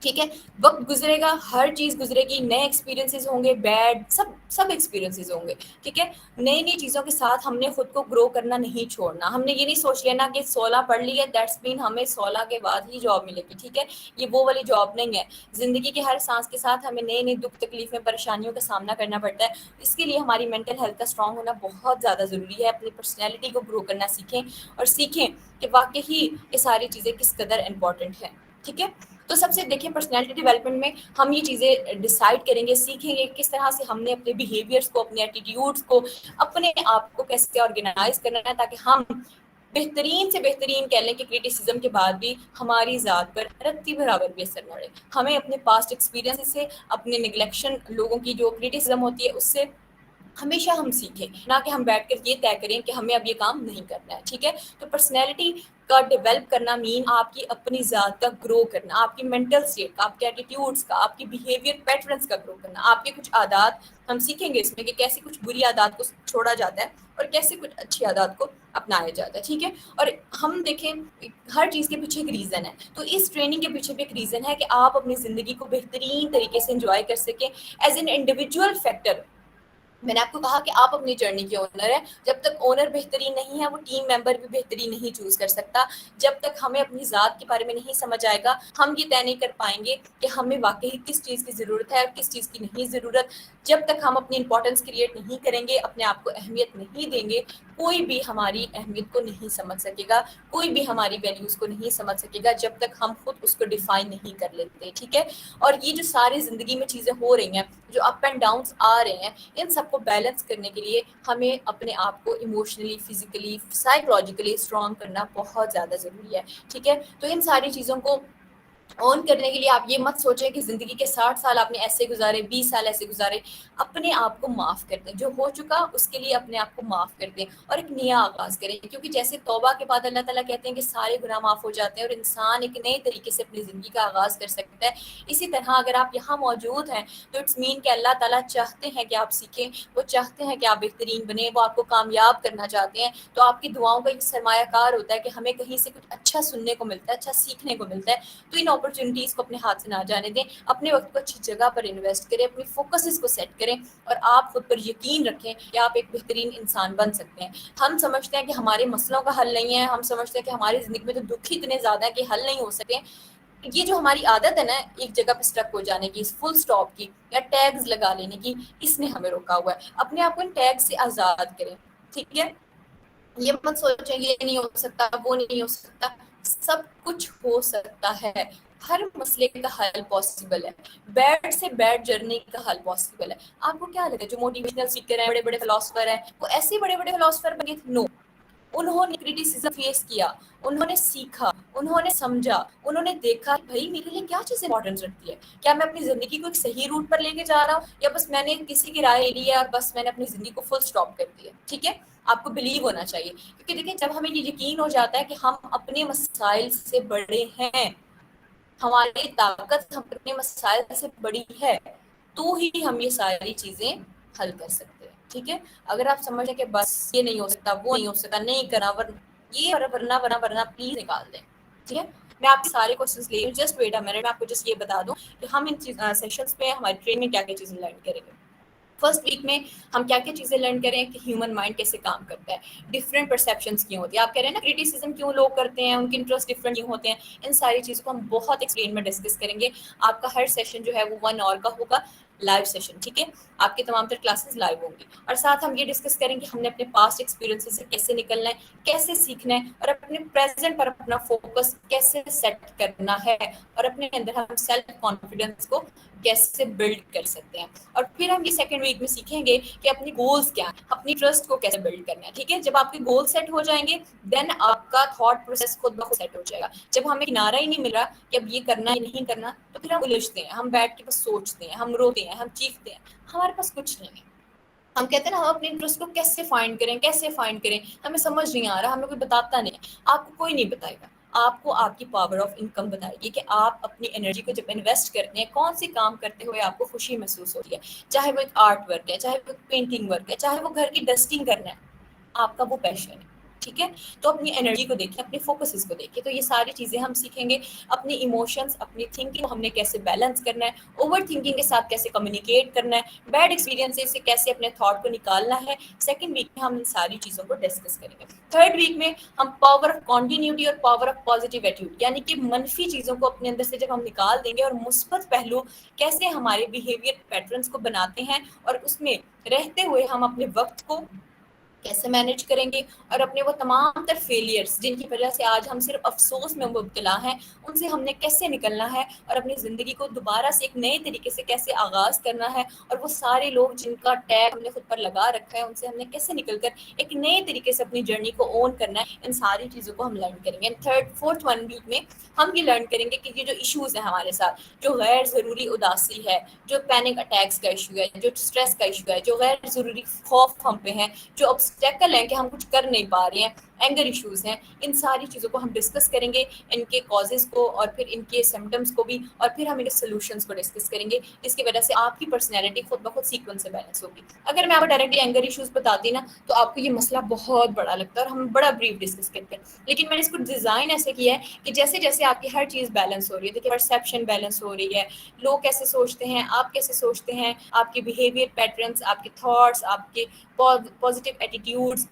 ٹھیک ہے، وقت گزرے گا، ہر چیز گزرے گی، نئے ایکسپیرینسز ہوں گے، بیڈ سب ایکسپیرینسز ہوں گے. ٹھیک ہے، نئی نئی چیزوں کے ساتھ ہم نے خود کو گرو کرنا نہیں چھوڑنا. ہم نے یہ نہیں سوچ لینا کہ 16 پڑھ لی ہے دیٹس مین ہمیں 16 کے بعد ہی جاب ملے گی. ٹھیک ہے، یہ وہ والی جاب نہیں ہے. زندگی کے ہر سانس کے ساتھ ہمیں نئے نئے دکھ تکلیفیں پریشانیوں کا سامنا کرنا پڑتا ہے. اس کے لیے ہماری مینٹل ہیلتھ کا اسٹرانگ ہونا بہت زیادہ ضروری ہے. اپنی پرسنالٹی کو گرو کرنا سیکھیں اور سیکھیں کہ واقعی یہ ساری چیزیں کس قدر امپورٹنٹ ہیں. ٹھیک ہے، تو سب سے دیکھیں پرسنالٹی ڈیولپمنٹ میں ہم یہ چیزیں ڈیسائیڈ کریں گے، سیکھیں گے کس طرح سے ہم نے اپنے بیہیویئرس کو، اپنے ایٹیٹیوڈس کو، اپنے آپ کو کیسے آرگنائز کرنا ہے تاکہ ہم بہترین سے بہترین کہہ لیں کہ کرٹیسزم کے بعد بھی ہماری ذات پر رتی برابر بھی اثر نہ پڑے. ہمیں اپنے پاسٹ ایکسپیرینس سے، اپنے نگلیکشن لوگوں کی جو کرٹیسزم ہوتی ہے اس سے ہمیشہ ہم سیکھیں، نہ کہ ہم بیٹھ کر یہ طے کریں کہ ہمیں اب یہ کام نہیں کرنا ہے. ٹھیک ہے، تو پرسنالٹی کا ڈیولپ کرنا مین آپ کی اپنی ذات کا گرو کرنا، آپ کی مینٹل اسٹیٹ کا، آپ کے ایٹیٹیوڈس کا، آپ کی بیہیویئر پیٹرنس کا گرو کرنا. آپ کے کچھ عادات ہم سیکھیں گے اس میں کہ کیسے کچھ بری عادات کو چھوڑا جاتا ہے اور کیسے کچھ اچھی عادات کو اپنایا جاتا ہے. ٹھیک ہے، اور ہم دیکھیں ہر چیز کے پیچھے ایک ریزن ہے. تو اس ٹریننگ کے پیچھے بھی ایک ریزن ہے کہ آپ اپنی زندگی کو بہترین طریقے سے انجوائے کر سکیں ایز این انڈیویجول فیکٹر. میں نے آپ کو کہا کہ آپ اپنی جرنی کے اونر ہیں. جب تک اونر بہترین نہیں ہے وہ ٹیم ممبر بھی بہترین نہیں چوز کر سکتا. جب تک ہمیں اپنی ذات کے بارے میں نہیں سمجھ آئے گا ہم یہ طے نہیں کر پائیں گے کہ ہمیں واقعی کس چیز کی ضرورت ہے اور کس چیز کی نہیں ضرورت. جب تک ہم اپنی امپورٹنس کریٹ نہیں کریں گے، اپنے آپ کو اہمیت نہیں دیں گے، کوئی بھی ہماری اہمیت کو نہیں سمجھ سکے گا، کوئی بھی ہماری ویلیوز کو نہیں سمجھ سکے گا جب تک ہم خود اس کو ڈیفائن نہیں کر لیتے. ٹھیک ہے، اور یہ جو ساری زندگی میں چیزیں ہو رہی ہیں، جو اپ اینڈ ڈاؤنس آ رہے ہیں، ان سب کو بیلنس کرنے کے لیے ہمیں اپنے آپ کو ایموشنلی، فزیکلی، سائیکولوجیکلی اسٹرانگ کرنا بہت زیادہ ضروری ہے. ٹھیک ہے، تو ان ساری چیزوں کو آن کرنے کے لیے آپ یہ مت سوچیں کہ زندگی کے 60 سال آپ نے ایسے گزارے، 20 سال ایسے گزارے. اپنے آپ کو معاف کر دیں، جو ہو چکا اس کے لیے اپنے آپ کو معاف کر دیں اور ایک نیا آغاز کریں. کیونکہ جیسے توبہ کے بعد اللہ تعالیٰ کہتے ہیں کہ سارے گناہ معاف ہو جاتے ہیں اور انسان ایک نئے طریقے سے اپنی زندگی کا آغاز کر سکتا ہے، اسی طرح اگر آپ یہاں موجود ہیں تو اٹس مین کہ اللہ تعالیٰ چاہتے ہیں کہ آپ سیکھیں، وہ چاہتے ہیں کہ آپ بہترین بنیں، وہ آپ کو کامیاب کرنا چاہتے ہیں. تو آپ کی دعاؤں کا ایک سرمایہ کار ہوتا ہے کہ ہمیں کہیں سے کچھ اچھا سننے کو ملتا ہے، اچھا سیکھنے کو ملتا ہے. تو ان اپرچونیٹیز کو اپنے ہاتھ سے نہ جانے دیں، اپنے وقت کو اچھی جگہ پر انویسٹ کریں، اپنی فوکسز کو سیٹ کریں اور آپ خود پر یقین رکھیں کہ آپ ایک بہترین انسان بن سکتے ہیں. ہم سمجھتے ہیں کہ ہمارے مسئلوں کا حل نہیں ہے، ہم سمجھتے ہیں کہ ہماری زندگی میں تو دکھ ہی اتنے زیادہ ہیں کہ حل نہیں ہو سکے. یہ جو ہماری عادت ہے نا ایک جگہ پہ اسٹک ہو جانے کی، فل اسٹاپ کی یا ٹیگز لگا لینے کی، اس نے ہمیں روکا ہوا ہے. اپنے آپ کو ان ٹیگ سے آزاد کریں. ٹھیک ہے، یہ مت سوچیں یہ نہیں ہو سکتا، وہ نہیں ہو سکتا. سب کچھ ہو سکتا ہے، ہر مسئلے کا حل پاسبل ہے، بیڈ سے بیڈ جرنی کا حل پاسبل ہے. آپ کو کیا لگتا ہے جو موٹیویشنل اسپیکر ہیں، بڑے بڑے فلاسفر ہیں، وہ ایسے بڑے بڑے فلاسفر بنے تھے؟ نو، انہوں نے کرٹیسزم فیس کیا، انہوں نے سیکھا، انہوں نے سمجھا، انہوں نے دیکھا بھائی میرے لیے کیا چیز امپورٹنس رکھتی ہے، کیا میں اپنی زندگی کو ایک صحیح روٹ پر لے کے جا رہا ہوں یا بس میں نے کسی کی رائے لی ہے اور بس میں نے اپنی زندگی کو فل اسٹاپ کر دیا. ٹھیک ہے، آپ کو بلیو ہونا چاہیے. کیونکہ دیکھیں جب ہمیں یہ یقین ہو جاتا ہے کہ ہم اپنے مسائل سے بڑے ہیں، ہماری طاقت ہم اپنے مسائل سے بڑی ہے، تو ہی ہم یہ ساری چیزیں حل کر سکتے ہیں. ٹھیک ہے، اگر آپ سمجھیں کہ بس یہ نہیں ہو سکتا، وہ نہیں ہو سکتا، نہیں کرا، یہ ورنہ پلیز نکال دیں. ٹھیک ہے، میں آپ کے سارے کوشچنس لے رہی ہوں، جسٹ ویٹ اے منٹ. میں آپ کو جسٹ یہ بتا دوں کہ ہم ان سیشنس میں ہماری ٹرین میں کیا کیا چیزیں لرن کریں گے. فرسٹ ویک میں ہم کیا کیا چیزیں لرن کریں کہ ہیومن مائنڈ کیسے کام کرتا ہے، ڈفرینٹ پرسیپشنس کیوں ہوتی ہیں. آپ کہہ رہے ہیں نا کرٹیسزم کیوں لوگ کرتے ہیں، ان کے انٹرسٹ ڈفرینٹ کیوں ہوتے ہیں. ان ساری چیزوں کو ہم بہت ایکسپلین میں ڈسکس کریں گے. آپ کا ہر سیشن جو ہے وہ 1 آور کا ہوگا، لائیو سیشن. ٹھیک ہے، آپ کے تمام تر کلاسز لائیو ہوں گی اور ساتھ ہم یہ ڈسکس کریں کہ ہم نے اپنے پاسٹ ایکسپیرینس سے کیسے نکلنا ہے، کیسے سیکھنا ہے اور اپنے پریزنٹ پر اپنا فوکس کیسے سیٹ کرنا ہے اور اپنے اندر ہم سیلف کانفیڈنس کو کیسے بلڈ کر سکتے ہیں. اور پھر ہم یہ سیکنڈ ویک میں سیکھیں گے کہ اپنی گولز کیا ہیں، اپنی ٹرسٹ کو کیسے بلڈ کرنا ہے. ٹھیک ہے، جب آپ کے گول سیٹ ہو جائیں گے دین آپ آپ کا تھاٹ پروسیس خود بخود سیٹ ہو جائے گا. جب ہمیں کنارہ ہی نہیں مل رہا کہ اب یہ کرنا ہے نہیں کرنا, تو پھر ہم الجھتے ہیں, ہم بیٹھ کے بس سوچتے ہیں, ہم روتے ہیں, ہم چیختے ہیں, ہمارے پاس کچھ نہیں ہے. ہم کہتے ہیں نا ہم اپنے انٹرسٹ کو کیسے فائنڈ کریں, کیسے فائنڈ کریں, ہمیں سمجھ نہیں آ رہا, ہمیں کوئی بتاتا نہیں ہے. آپ کو کوئی نہیں بتائے گا, آپ کو آپ کی پاور آف انکم بتائے گی کہ آپ اپنی انرجی کو جب انویسٹ کرتے ہیں کون سی کام کرتے ہوئے آپ کو خوشی محسوس ہوتی ہے. چاہے وہ ایک آرٹ ورک ہے, چاہے وہ ایک پینٹنگ ورک ہے, چاہے وہ گھر کی ڈسٹنگ کرنا ہے, آپ کا وہ پیشن ہے. ٹھیک ہے, تو اپنی انرجی کو دیکھیں, اپنے فوکسز کو دیکھیں. تو یہ ساری چیزیں ہم سیکھیں گے. اپنی ایموشنز, اپنی تھنکنگ کو ہم نے کیسے بیلنس کرنا ہے, اوور تھنکنگ کے ساتھ کیسے کمیونیکیٹ کرنا ہے, بیڈ ایکسپیرینس سے کیسے اپنے تھاٹ کو نکالنا ہے. سیکنڈ ویک میں ہم ان ساری چیزوں کو ڈسکس کریں گے. تھرڈ ویک میں ہم پاور آف کنٹینیوٹی اور پاور آف پازیٹیو ایٹیٹیوڈ, یعنی کہ منفی چیزوں کو اپنے اندر سے جب ہم نکال دیں گے اور مثبت پہلو کیسے ہمارے بیہیویئر پیٹرنس کو بناتے ہیں, اور اس میں رہتے ہوئے ہم اپنے وقت کو کیسے مینیج کریں گے, اور اپنے وہ تمام تر فیلئرس جن کی وجہ سے آج ہم صرف افسوس میں مبتلا ہیں, ان سے ہم نے کیسے نکلنا ہے, اور اپنی زندگی کو دوبارہ سے ایک نئے طریقے سے کیسے آغاز کرنا ہے, اور وہ سارے لوگ جن کا ٹیگ ہم نے خود پر لگا رکھا ہے ان سے ہم نے کیسے نکل کر ایک نئے طریقے سے اپنی جرنی کو اون کرنا ہے. ان ساری چیزوں کو ہم لرن کریں گے. فورتھ ون ویک میں ہم یہ لرن کریں گے کہ یہ جو ایشوز ہیں ہمارے ساتھ, جو غیر ضروری اداسی ہے, جو پینک اٹیکس کا ایشو ہے, جو اسٹریس کا ایشو ہے, جو غیر ضروری خوف ہم پہ ہیں, جو obstacle ہیں کہ ہم کچھ کر نہیں پا رہے ہیں, اینگر ایشوز ہیں, ان ساری چیزوں کو ہم ڈسکس کریں گے, ان کے کازز کو اور پھر ان کے سمٹمس کو بھی, اور پھر ہم ان کے سولوشنس کو ڈسکس کریں گے, جس کی وجہ سے آپ کی پرسنالٹی خود بخود سیکوینس سے بیلنس ہوگی. اگر میں آپ کو ڈائریکٹلی اینگر ایشوز بتاتی نا تو آپ کو یہ مسئلہ بہت بڑا لگتا ہے اور ہم بڑا بریف ڈسکس کرتے ہیں, لیکن میں نے اس کو ڈیزائن ایسے کیا ہے کہ جیسے جیسے آپ کی ہر چیز بیلنس ہو رہی ہے, دیکھیے پرسیپشن بیلنس ہو رہی ہے, لوگ کیسے سوچتے ہیں, آپ کیسے سوچتے ہیں, آپ کے بیہیویئر پیٹرنس, آپ کے تھاٹس, آپ کے پازیٹیو ایٹیٹیوڈس,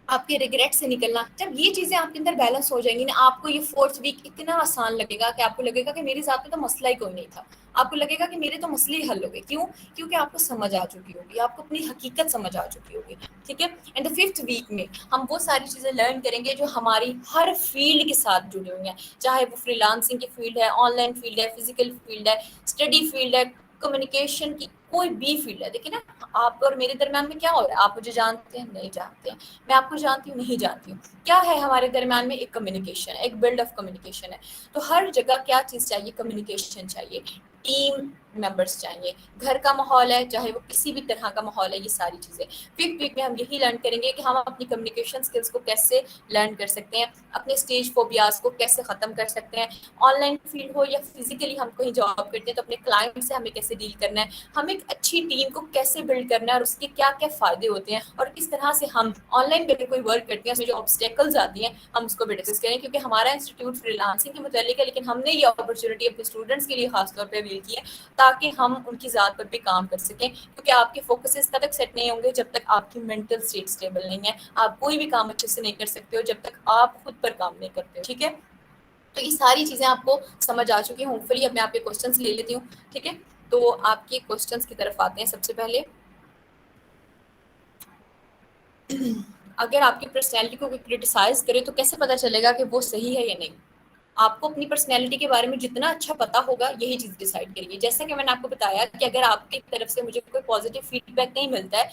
آپ کے ریگریٹ سے نکلنا, جب یہ چیزیں آپ کے اندر بیلنس ہو جائیں گی نا, آپ کو یہ فورتھ ویک اتنا آسان لگے گا کہ آپ کو لگے گا کہ میری ذات میں تو مسئلہ ہی کوئی نہیں تھا. آپ کو لگے گا کہ میرے تو مسئلے ہی حل ہو گئے. کیوں؟ کیونکہ آپ کو سمجھ آ چکی ہوگی, آپ کو اپنی حقیقت سمجھ آ چکی ہوگی. ٹھیک ہے. اینڈ دا ففتھ ویک میں ہم وہ ساری چیزیں لرن کریں گے جو ہماری ہر فیلڈ کے ساتھ جڑی ہوئی ہیں, چاہے وہ فری لانسنگ کی فیلڈ ہے, آن لائن فیلڈ ہے, فزیکل فیلڈ ہے, اسٹڈی فیلڈ ہے, کمیونیکیشن کی کوئی بھی فیلڈ ہے. دیکھیں نا, آپ اور میرے درمیان میں کیا ہو رہا ہے, آپ مجھے جانتے ہیں نہیں جانتے ہیں, میں آپ کو جانتی ہوں نہیں جانتی ہوں, کیا ہے ہمارے درمیان میں ایک کمیونیکیشن ہے, ایک بلڈ آف کمیونیکیشن ہے. تو ہر جگہ کیا چیز چاہیے, کمیونیکیشن چاہیے, ٹیم ممبرس چاہیے, گھر کا ماحول ہے چاہے وہ کسی بھی طرح کا ماحول ہے, یہ ساری چیزیں. ففتھ ویک میں ہم یہی لرن کریں گے کہ ہم اپنی کمیونیکیشن اسکلس کو کیسے لرن کر سکتے ہیں, اپنے اسٹیج فوبیاز کو کیسے ختم کر سکتے ہیں, آن لائن فیلڈ ہو یا فزیکلی ہم کہیں جاب کرتے ہیں تو اپنے کلائنٹ سے ہمیں کیسے ڈیل کرنا ہے, ہم ایک اچھی ٹیم کو کیسے بلڈ کرنا ہے, اور اس کے کیا کیا فائدے ہوتے ہیں, اور کس طرح سے ہم آن لائن پہ کوئی ورک کرتے ہیں اس میں جو آبسٹیکلز آتی ہیں ہم اس کو بھی ڈسکس کریں. کیونکہ ہمارا انسٹیٹیوٹ فری لانسنگ کے متعلق ہے, لیکن ہم نے یہ اپرچونیٹی اپنے اسٹوڈنٹس کے لیے خاص طور پہ اویل کی ہے تاکہ ہم ان کی ذات پر بھی کام کر سکیں. کیونکہ آپ کے فوکسز تب تک سیٹ نہیں ہوں گے جب تک آپ کی مینٹل اسٹیٹ اسٹیبل نہیں ہے. آپ کوئی بھی کام اچھے سے نہیں کر سکتے ہو جب تک آپ خود پر کام نہیں کرتے ہو. ٹھیک ہے. تو یہ ساری چیزیں آپ کو سمجھ آ چکی ہیں ہوپ فلی. اب میں آپ کے کوسچنس لے لیتی ہوں. ٹھیک ہے. تو آپ کے کوسچنس کی طرف آتے ہیں. سب سے پہلے, اگر آپ کی پرسنالٹی کو کوئی کرٹیسائز کرے تو کیسے پتہ چلے گا کہ وہ صحیح ہے یا نہیں؟ آپ کو اپنی پرسنالٹی کے بارے میں جتنا اچھا پتا ہوگا یہی چیز ڈیسائیڈ کریے. جیسا کہ میں نے آپ کو بتایا کہ اگر آپ کی طرف سے مجھے کوئی پازیٹیو فیڈ بیک نہیں ملتا ہے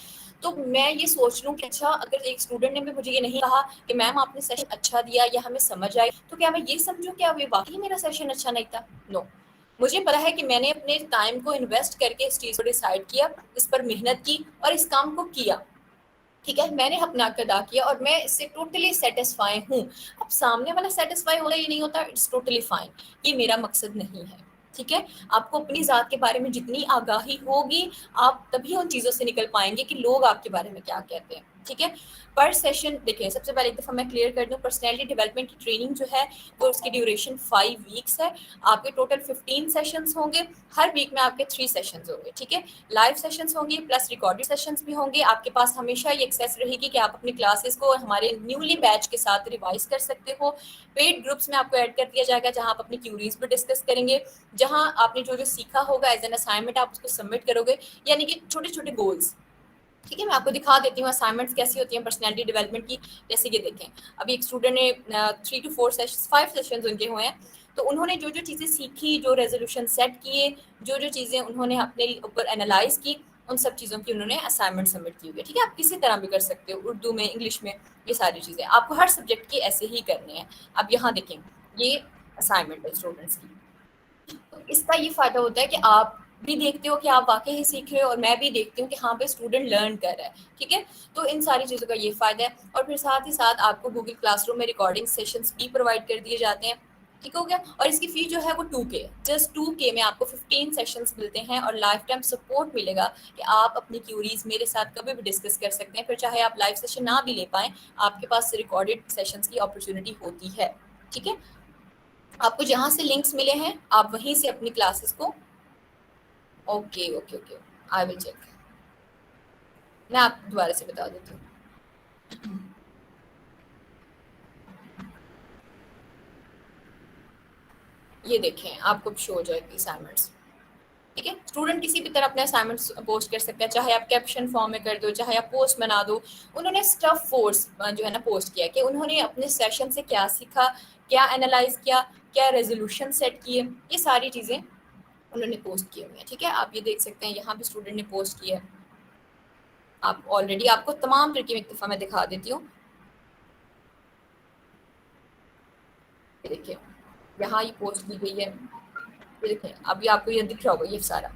تو میں یہ سوچ لوں کہ اچھا اگر ایک اسٹوڈنٹ نے بھی مجھے یہ نہیں کہا کہ میم آپ نے سیشن اچھا دیا یا ہمیں سمجھ آئی, تو کیا میں یہ سمجھوں کہ اب یہ واقعی میرا سیشن اچھا نہیں تھا؟ نو. مجھے پتا ہے کہ میں نے اپنے ٹائم کو انویسٹ کر کے اس چیز کو ڈیسائیڈ کیا, اس پر محنت کی اور اس کام کو کیا. ٹھیک ہے. میں نے اپنا حق ادا کیا اور میں اس سے ٹوٹلی سیٹسفائی ہوں. اب سامنے والا سیٹسفائی ہوتا یا نہیں ہوتا, اٹس ٹوٹلی فائن. یہ میرا مقصد نہیں ہے. ٹھیک ہے. آپ کو اپنی ذات کے بارے میں جتنی آگاہی ہوگی آپ تبھی ان چیزوں سے نکل پائیں گے کہ لوگ آپ کے بارے میں کیا کہتے ہیں. ٹھیک ہے. پر سیشن دیکھیں, سب سے پہلے ایک دفعہ میں کلیئر کر دوں, پرسنالٹی ڈیولپمنٹ کی ٹریننگ جو ہے وہ اس کی ڈیوریشن 5 ویکس ہے. آپ کے ٹوٹل 15 سیشنز ہوں گے. ہر ویک میں آپ کے 3 سیشنز ہوں گے. ٹھیک ہے. لائیو سیشنز ہوں گے پلس ریکارڈڈ سیشنز بھی ہوں گے. آپ کے پاس ہمیشہ یہ ایکسیس رہے گی کہ آپ اپنی کلاسز کو ہمارے نیولی بیچ کے ساتھ ریوائز کر سکتے ہو. پیڈ گروپس میں آپ کو ایڈ کر دیا جائے گا جہاں آپ اپنی کیوریز بھی ڈسکس کریں گے, جہاں آپ نے جو جو سیکھا ہوگا ایز این اسائنمنٹ آپ اس کو سبمٹ کرو گے, یعنی کہ چھوٹے چھوٹے گولس. ٹھیک ہے. میں آپ کو دکھا دیتی ہوں اسائنمنٹس کیسی ہوتی ہیں پرسنالٹی ڈیولپمنٹ کی. جیسے کہ دیکھیں, ابھی ایک اسٹوڈنٹ نے 3 to 4 سیشن 5 سیشنز ان کے ہوئے ہیں, تو انہوں نے جو جو چیزیں سیکھی, جو ریزولوشن سیٹ کیے, جو جو چیزیں انہوں نے اپنے اوپر انالائز کی, ان سب چیزوں کی انہوں نے اسائنمنٹ سبمٹ کی ہوئی ہے. ٹھیک ہے, آپ کسی طرح بھی کر سکتے ہو, اردو میں, انگلش میں, یہ ساری چیزیں آپ کو ہر سبجیکٹ کی ایسے ہی کرنی ہے. اب یہاں دیکھیں یہ اسائنمنٹ ہے اسٹوڈنٹس کی. تو اس کا یہ فائدہ ہوتا ہے کہ آپ بھی دیکھتے ہو کہ آپ واقعی ہی سیکھ رہے ہو, اور میں بھی دیکھتی ہوں کہ ہاں پہ اسٹوڈنٹ لرن کر رہا ہے. ٹھیک ہے, تو ان ساری چیزوں کا یہ فائدہ ہے. اور پھر ساتھ ہی ساتھ آپ کو گوگل کلاس روم میں ریکارڈنگ سیشنس بھی پرووائڈ کر دیے جاتے ہیں. ٹھیک ہو گیا, اور اس کی فی جو ہے وہ 2K, جسٹ 2K میں آپ کو 15 سیشنس ملتے ہیں, اور لائف ٹائم سپورٹ ملے گا کہ آپ اپنی کیوریز میرے ساتھ کبھی بھی ڈسکس کر سکتے ہیں. پھر چاہے آپ لائیو سیشن نہ بھی لے پائیں, آپ کے پاس ریکارڈڈ سیشنس کی اپرچونیٹی ہوتی ہے. ٹھیک ہے, آپ کو جہاں سے لنکس ملے ہیں آپ وہیں سے اپنی کلاسز کو. Okay okay okay, I will check. میں آپ دوبارہ سے بتا دیتی ہوں. یہ دیکھیں آپ کو شو ہو جائے گی اسائنمنٹس. ٹھیک ہے, اسٹوڈنٹ کسی بھی طرح اپنے اسائنمنٹس پوسٹ کر سکتے ہیں, چاہے آپ کیپشن فارم میں کر دو, چاہے آپ پوسٹ بنا دو. انہوں نے اسٹف فورس جو ہے نا پوسٹ کیا کہ انہوں نے اپنے سیشن سے کیا سیکھا, کیا انالائز کیا, کیا ریزولوشن سیٹ کیے, یہ ساری چیزیں انہوں نے پوسٹ کی ہوئی ہیں. ٹھیک ہے, آپ یہ دیکھ سکتے ہیں یہاں بھی اسٹوڈنٹ نے پوسٹ کیا ہے. آپ آلریڈی آپ کو تمام طریقے میں ایک دفعہ میں دکھا دیتی ہوں. دیکھیں یہاں یہ پوسٹ کی گئی ہے, دیکھیں ابھی آپ کو یہ دکھ رہا ہوگا, یہ سارا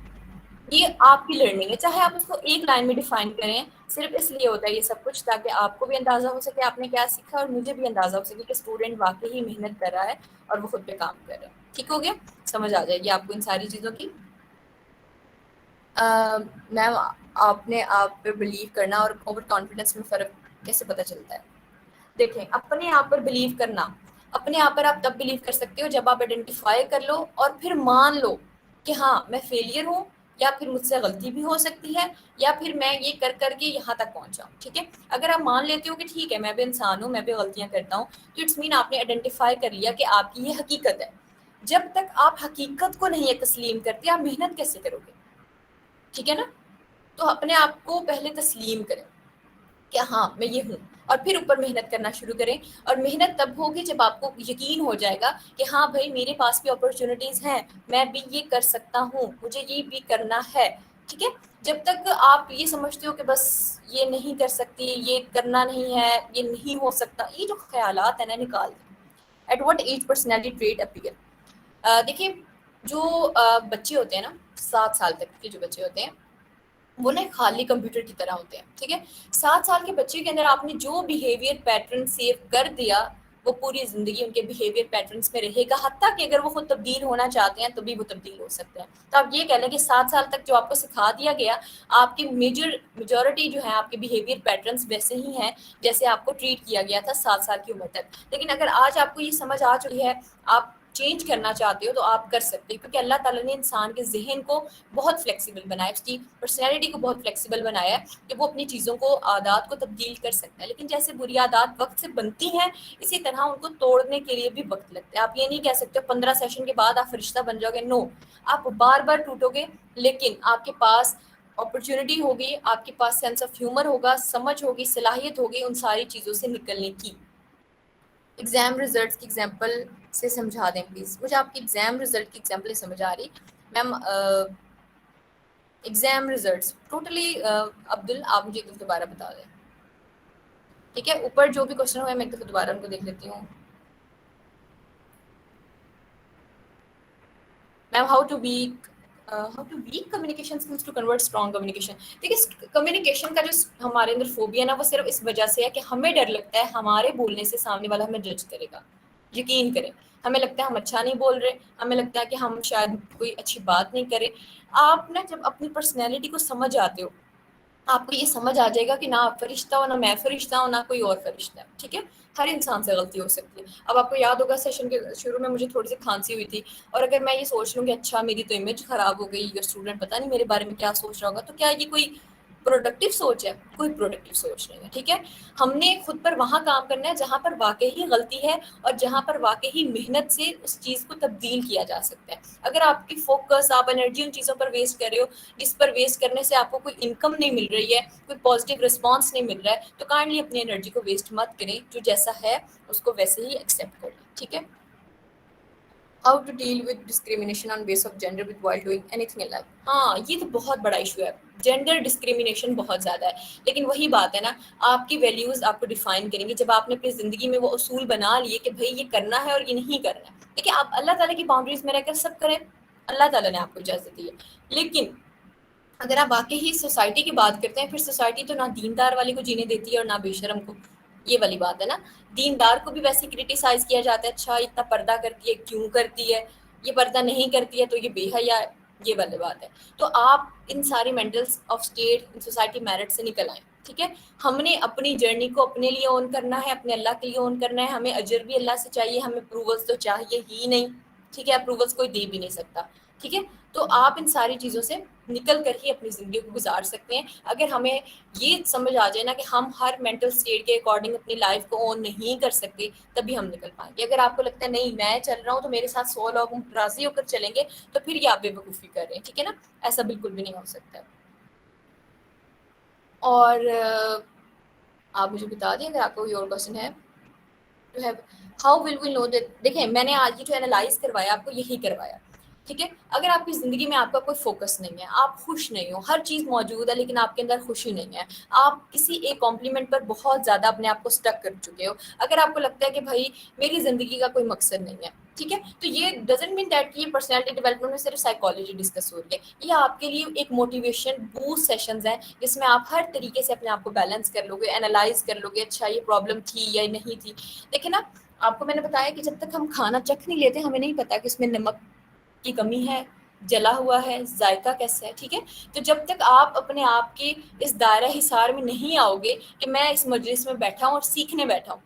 یہ آپ کی لرننگ ہے. چاہے آپ اس کو ایک لائن میں ڈیفائن کریں, صرف اس لیے ہوتا ہے یہ سب کچھ تاکہ آپ کو بھی اندازہ ہو سکے آپ نے کیا سیکھا, اور مجھے بھی اندازہ ہو سکے کہ اسٹوڈنٹ واقعی محنت کر رہا ہے اور وہ خود پہ کام کر رہا ہے. ٹھیک ہو گیا, سمجھ آ جائے گی آپ کو ان ساری چیزوں کی. میم آپ نے آپ پہ بلیو کرنا اور اوور کانفیڈنس میں فرق کیسے پتہ چلتا ہے؟ دیکھیں اپنے آپ پر بلیو کرنا, اپنے آپ پر آپ تب بلیو کر سکتے ہو جب آپ آئیڈینٹیفائی کر لو اور پھر مان لو کہ ہاں میں فیلئر ہوں, یا پھر مجھ سے غلطی بھی ہو سکتی ہے, یا پھر میں یہ کر کر کے یہاں تک پہنچا ہوں. ٹھیک ہے, اگر آپ مان لیتے ہو کہ ٹھیک ہے میں بھی انسان ہوں, میں بھی غلطیاں کرتا ہوں, تو اٹس مین آپ نے آئیڈینٹیفائی کر لیا کہ آپ کی یہ حقیقت ہے. جب تک آپ حقیقت کو نہیں تسلیم کرتے, آپ محنت کیسے کرو گے؟ ٹھیک ہے نا, تو اپنے آپ کو پہلے تسلیم کریں کہ ہاں میں یہ ہوں, اور پھر اوپر محنت کرنا شروع کریں. اور محنت تب ہوگی جب آپ کو یقین ہو جائے گا کہ ہاں بھائی میرے پاس بھی اپرچونیٹیز ہیں, میں بھی یہ کر سکتا ہوں, مجھے یہ بھی کرنا ہے. ٹھیک ہے, جب تک آپ یہ سمجھتے ہو کہ بس یہ نہیں کر سکتی, یہ کرنا نہیں ہے, یہ نہیں ہو سکتا, یہ جو خیالات ہیں نا نکال دیں. At what age personality trait appear? دیکھیں جو بچے ہوتے ہیں نا 7 سال تک کے جو بچے ہوتے ہیں وہ نا خالی کمپیوٹر کی طرح ہوتے ہیں. ٹھیک ہے, 7 سال کے بچے کے اندر آپ نے جو بیہیویئر پیٹرن سیو کر دیا وہ پوری زندگی ان کے بیہیویئر پیٹرنس میں رہے گا, حتیٰ کہ اگر وہ خود تبدیل ہونا چاہتے ہیں تو بھی وہ تبدیل ہو سکتے ہیں. تو آپ یہ کہہ لیں کہ 7 سال تک جو آپ کو سکھا دیا گیا, آپ کی میجورٹی جو ہے آپ کے بیہیویئر پیٹرنس ویسے ہی ہیں جیسے آپ کو ٹریٹ کیا گیا تھا 7 سال کی عمر تک. لیکن اگر آج آپ کو یہ سمجھ آ چکی ہے, آپ چینج کرنا چاہتے ہو, تو آپ کر سکتے ہو, کیونکہ اللہ تعالیٰ نے انسان کے ذہن کو بہت فلیکسیبل بنایا, اس کی پرسنالٹی کو بہت فلیکسیبل بنایا ہے کہ وہ اپنی چیزوں کو, عادات کو تبدیل کر سکتا ہے. لیکن جیسے بری عادات وقت سے بنتی ہیں, اسی طرح ان کو توڑنے کے لیے بھی وقت لگتا ہے. آپ یہ نہیں کہہ سکتے 15 سیشن کے بعد آپ فرشتہ بن جاؤ گے, نو, آپ بار بار ٹوٹو گے, لیکن آپ کے پاس اپرچونٹی ہوگی, آپ کے پاس سینس آف ہیومر ہوگا, سمجھ ہوگی, صلاحیت ہوگی ان ساری چیزوں سے نکلنے کی. ایگزام ریزلٹس کی ایگزامپل سے سمجھا دیں پلیز. مجھے آپ کی ایگزام ریزلٹ کی ایگزامپل سمجھ آ رہی میم. ایگزام ریزلٹس ٹوٹلی عبدل آپ مجھے ایک دوبارہ بتا دیں. ٹھیک ہے, اوپر جو بھی کوشچن ہوئے میں ایک دوبارہ ان کو دیکھ لیتی ہوں. Ma'am how to weak communication skills to convert strong communication. دیکھیے کمیونیکیشن کا جو ہمارے اندر فوبیا ہے نا, وہ صرف اس وجہ سے ہے کہ ہمیں ڈر لگتا ہے ہمارے بولنے سے سامنے والا ہمیں جج کرے گا. یقین کریں, ہمیں لگتا ہے ہم اچھا نہیں بول رہے, ہمیں لگتا ہے کہ ہم شاید کوئی اچھی بات نہیں کرے. آپ نا جب اپنی پرسنالٹی کو سمجھ آتے ہو, آپ کو یہ سمجھ آ جائے گا کہ نہ آپ فرشتہ ہو, نہ میں فرشتہ ہوں, نہ کوئی اور فرشتہ ہے. ٹھیک ہے, ہر انسان سے غلطی ہو سکتی ہے. اب آپ کو یاد ہوگا سیشن کے شروع میں مجھے تھوڑی سی کھانسی ہوئی تھی, اور اگر میں یہ سوچ لوں کہ اچھا میری تو امیج خراب ہو گئی, یا اسٹوڈنٹ پتہ نہیں میرے بارے میں کیا سوچ رہا ہوگا, تو کیا یہ کوئی پروڈکٹیو سوچ ہے؟ کوئی پروڈکٹیو سوچ نہیں ہے. ٹھیک ہے, ہم نے خود پر وہاں کام کرنا ہے جہاں پر واقعی غلطی ہے, اور جہاں پر واقعی محنت سے اس چیز کو تبدیل کیا جا سکتا ہے. اگر آپ کی فوکس, آپ انرجی ان چیزوں پر ویسٹ کر رہے ہو جس پر ویسٹ کرنے سے آپ کو کوئی انکم نہیں مل رہی ہے, کوئی پازیٹیو رسپانس نہیں مل رہا ہے, تو کائنڈلی اپنی انرجی کو ویسٹ مت کریں. جو جیسا ہے اس کو ویسے ہی ایکسیپٹ کر لیں. ٹھیک ہے, how to deal with discrimination on base of gender with while doing anything in life. ہاں یہ تو بہت بڑا ایشو ہے. جینڈر ڈسکریمنیشن بہت زیادہ ہے، لیکن وہی بات ہے نا، آپ کی ویلیوز آپ کو ڈیفائن کریں گے. جب آپ نے اپنی زندگی میں وہ اصول بنا لیے کہ بھائی یہ کرنا ہے اور یہ نہیں کرنا ہے. دیکھیے آپ اللہ تعالیٰ کی باؤنڈریز میں رہ کر سب کریں، اللہ تعالیٰ نے آپ کو اجازت دی ہے. لیکن اگر آپ واقعی ہی سوسائٹی کی بات کرتے ہیں، پھر سوسائٹی تو نہ دیندار والے کو جینے دیتی ہے اور نہ بے شرم کو. یہ والی بات ہے نا. دیندار کو بھی ویسے کرٹیسائز کیا جاتا ہے، اچھا اتنا پردہ کرتی ہے کیوں کرتی ہے، یہ پردہ نہیں کرتی ہے تو یہ بے حیا ہے. یہ والی بات ہے. تو آپ ان ساری مینٹلس آف اسٹیٹ سوسائٹی میرٹ سے نکل آئیں. ٹھیک ہے، ہم نے اپنی جرنی کو اپنے لیے اون کرنا ہے، اپنے اللہ کے لیے اون کرنا ہے. ہمیں اجر بھی اللہ سے چاہیے، ہمیں اپروولس تو چاہیے ہی نہیں. ٹھیک ہے، اپروولس کوئی دے بھی نہیں سکتا. ٹھیک ہے، تو آپ ان ساری چیزوں سے نکل کر ہی اپنی زندگی کو گزار سکتے ہیں. اگر ہمیں یہ سمجھ آ جائے نا کہ ہم ہر مینٹل اسٹیٹ کے اکارڈنگ اپنی لائف کو اون نہیں کر سکتے، تبھی ہم نکل پائیں گے. اگر آپ کو لگتا ہے نہیں میں چل رہا ہوں تو میرے ساتھ 100 لوگ راضی ہو کر چلیں گے، تو پھر یہ آپ بے وقوفی کر رہے ہیں. ٹھیک ہے نا، ایسا بالکل بھی نہیں ہو سکتا. اور آپ مجھے بتا دیں اگر آپ کو کوئی اور کوشچن ہے. How will we know that. دیکھیں میں نے آج یہ جو اینالائز کروایا آپ کو یہی کروایا. ٹھیک ہے، اگر آپ کی زندگی میں آپ کا کوئی فوکس نہیں ہے، آپ خوش نہیں ہو، ہر چیز موجود ہے لیکن آپ کے اندر خوشی نہیں ہے، آپ کسی ایک کمپلیمنٹ پر بہت زیادہ اپنے آپ کو اسٹک کر چکے ہو، اگر آپ کو لگتا ہے کہ بھائی میری زندگی کا کوئی مقصد نہیں ہے، ٹھیک ہے، تو یہ ڈزنٹ مین دیٹ کہ یہ پرسنالٹی ڈیولپمنٹ میں صرف سائیکالوجی ڈسکس ہو رہی ہے. یہ آپ کے لیے ایک موٹیویشن بوسٹ سیشنز ہیں جس میں آپ ہر طریقے سے اپنے آپ کو بیلنس کر لو گے، انالائز کر لو گے اچھا یہ پرابلم تھی یا نہیں تھی. دیکھیں نا، آپ کو میں نے بتایا کہ جب تک ہم کھانا چکھ نہیں لیتے ہمیں نہیں پتا کہ اس میں نمک کی کمی ہے، جلا ہوا ہے، ذائقہ کیسا ہے. ٹھیک ہے، تو جب تک آپ اپنے آپ کے اس دائرہ حصار میں نہیں آؤ گے کہ میں اس مجلس میں بیٹھا ہوں اور سیکھنے بیٹھا ہوں،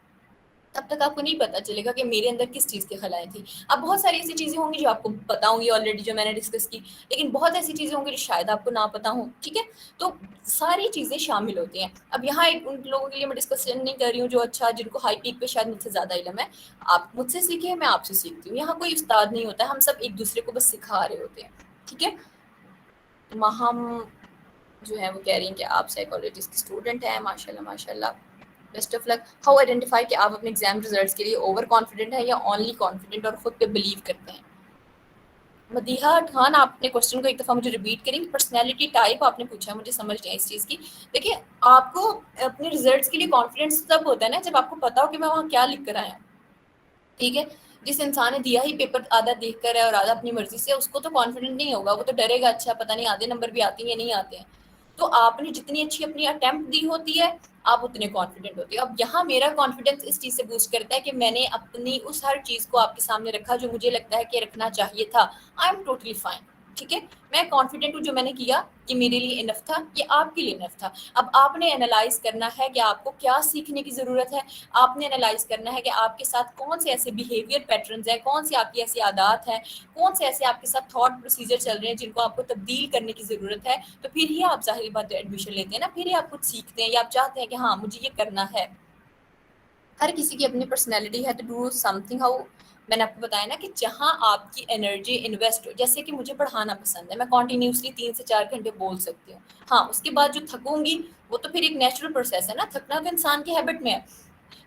تب تک آپ کو نہیں پتا چلے گا کہ میرے اندر کس چیز کی خلائیں تھیں. اب بہت ساری ایسی چیزیں ہوں گی جو آپ کو پتا ہوں گی آلریڈی، جو میں نے ڈسکس کی، لیکن بہت ایسی چیزیں ہوں گی جو شاید آپ کو نہ پتا ہوں. ٹھیک ہے، تو ساری چیزیں شامل ہوتی ہیں. اب یہاں ایک ان لوگوں کے لیے میں ڈسکشن نہیں کر رہی ہوں جو اچھا جن کو ہائی پیک پہ شاید مجھ سے زیادہ علم ہے. آپ مجھ سے سیکھیں، میں آپ سے سیکھتی ہوں. یہاں کوئی استاد نہیں ہوتا ہے، ہم سب ایک دوسرے کو بس سکھا رہے ہوتے ہیں. ٹھیک ہے، ہم جو ہے وہ کہہ رہی ہیں کہ آپ سائیکالوجسٹ کی اسٹوڈنٹ ہیں. ماشاء اللہ ماشاء اللہ، best of luck. How identify کہ آپ اپنے ایگزام ریزلٹس کے لیے اوور کانفیڈنٹ ہیں یا اونلی کانفیڈنٹ اور خود پہ بلیو کرتے ہیں. مدیحہ خان، آپ نے کوشچن کو ایک دفعہ مجھے ریپیٹ کریں. پرسنالٹی ٹائپ آپ نے پوچھا، مجھے سمجھ نہیں اس چیز کی. دیکھیے آپ کو اپنے ریزلٹس کے لیے کانفیڈنس تب ہوتا ہے نا جب آپ کو پتا ہو کہ میں وہاں کیا لکھ کر آیا. ٹھیک ہے، جس انسان نے دیا ہی پیپر آدھا دیکھ کر ہے اور آدھا اپنی مرضی سے، اس کو تو کانفیڈنٹ نہیں ہوگا، وہ تو ڈرے گا اچھا پتہ نہیں آدھے نمبر بھی آتے ہیں یا نہیں آتے ہیں. تو آپ نے جتنی اچھی اپنی اٹیمپٹ دی ہوتی ہے آپ اتنے کانفیڈنٹ ہوتے ہو. اب یہاں میرا کانفیڈنس اس چیز سے بوسٹ کرتا ہے کہ میں نے اپنی اس ہر چیز کو آپ کے سامنے رکھا جو مجھے لگتا ہے کہ رکھنا چاہیے تھا. I am totally fine. ٹھیک ہے، میں کانفیڈنٹ ہوں جو میں نے کیا، یہ میرے لیے انف تھا، یہ آپ کے لیے انف تھا. اب آپ نے انالائز کرنا ہے کہ آپ کو کیا سیکھنے کی ضرورت ہے. آپ نے انالائز کرنا ہے کہ آپ کے ساتھ کون سے ایسے بیہیویئر پیٹرنز ہیں، کون سی آپ کی ایسی عادات ہیں، کون سے ایسے آپ کے ساتھ تھاٹ پروسیجر چل رہے ہیں جن کو آپ کو تبدیل کرنے کی ضرورت ہے. تو پھر ہی آپ ظاہری بات ایڈمیشن لیتے ہیں نا، پھر ہی آپ کچھ سیکھتے ہیں یا آپ چاہتے ہیں کہ ہاں مجھے یہ کرنا ہے. ہر کسی کی اپنی پرسنالٹی ہے، تو ڈو سم تھنگ. ہاؤ میں نے آپ کو بتایا نا کہ جہاں آپ کی انرجی انویسٹ ہو، جیسے کہ مجھے پڑھانا پسند ہے، میں کنٹینیوسلی 3 سے 4 گھنٹے بول سکتی ہوں. ہاں اس کے بعد جو تھکوں گی وہ تو پھر ایک نیچرل پروسیس ہے نا، تھکنا تو انسان کی ہیبٹ میں ہے.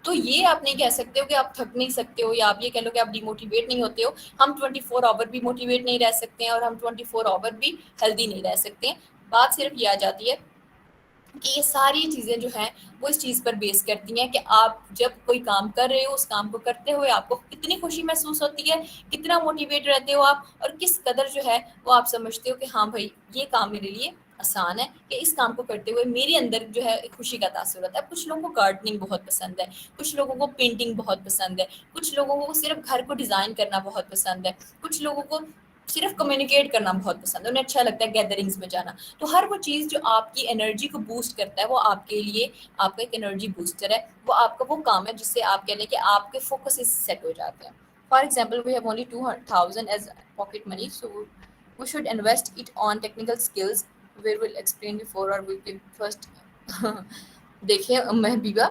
تو یہ آپ نہیں کہہ سکتے ہو کہ آپ تھک نہیں سکتے ہو، یا آپ یہ کہہ لو کہ آپ ڈی موٹیویٹ نہیں ہوتے ہو. ہم 24 آور بھی موٹیویٹ نہیں رہ سکتے ہیں اور ہم 24 آور بھی ہیلدی نہیں رہ سکتے ہیں. بات صرف یہ آ جاتی ہے کہ یہ ساری چیزیں جو ہیں وہ اس چیز پر بیس کرتی ہیں کہ آپ جب کوئی کام کر رہے ہو، اس کام کو کرتے ہوئے آپ کو کتنی خوشی محسوس ہوتی ہے، کتنا موٹیویٹ رہتے ہو آپ، اور کس قدر جو ہے وہ آپ سمجھتے ہو کہ ہاں بھائی یہ کام میرے لیے آسان ہے، کہ اس کام کو کرتے ہوئے میرے اندر جو ہے خوشی کا تاثر ہوتا ہے. کچھ لوگوں کو گارڈننگ بہت پسند ہے، کچھ لوگوں کو پینٹنگ بہت پسند ہے، کچھ لوگوں کو صرف گھر کو ڈیزائن کرنا بہت پسند ہے، کچھ لوگوں کو صرف کمیونیکیٹ کرنا بہت پسند ہے، انہیں اچھا لگتا ہے گیدرنگز میں جانا. تو ہر وہ چیز جو آپ کی انرجی کو بوسٹ کرتا ہے وہ آپ کے لیے آپ کا ایک انرجی بوسٹر ہے. وہ آپ کا وہ کام ہے جس سے آپ کہہ لیں کہ آپ کے فوکس سیٹ ہو جاتے ہیں. For example we have only 2000 as pocket money, so we should invest it on technical skills where will explain before اور وی کین فرسٹ. دیکھیں محبوبہ،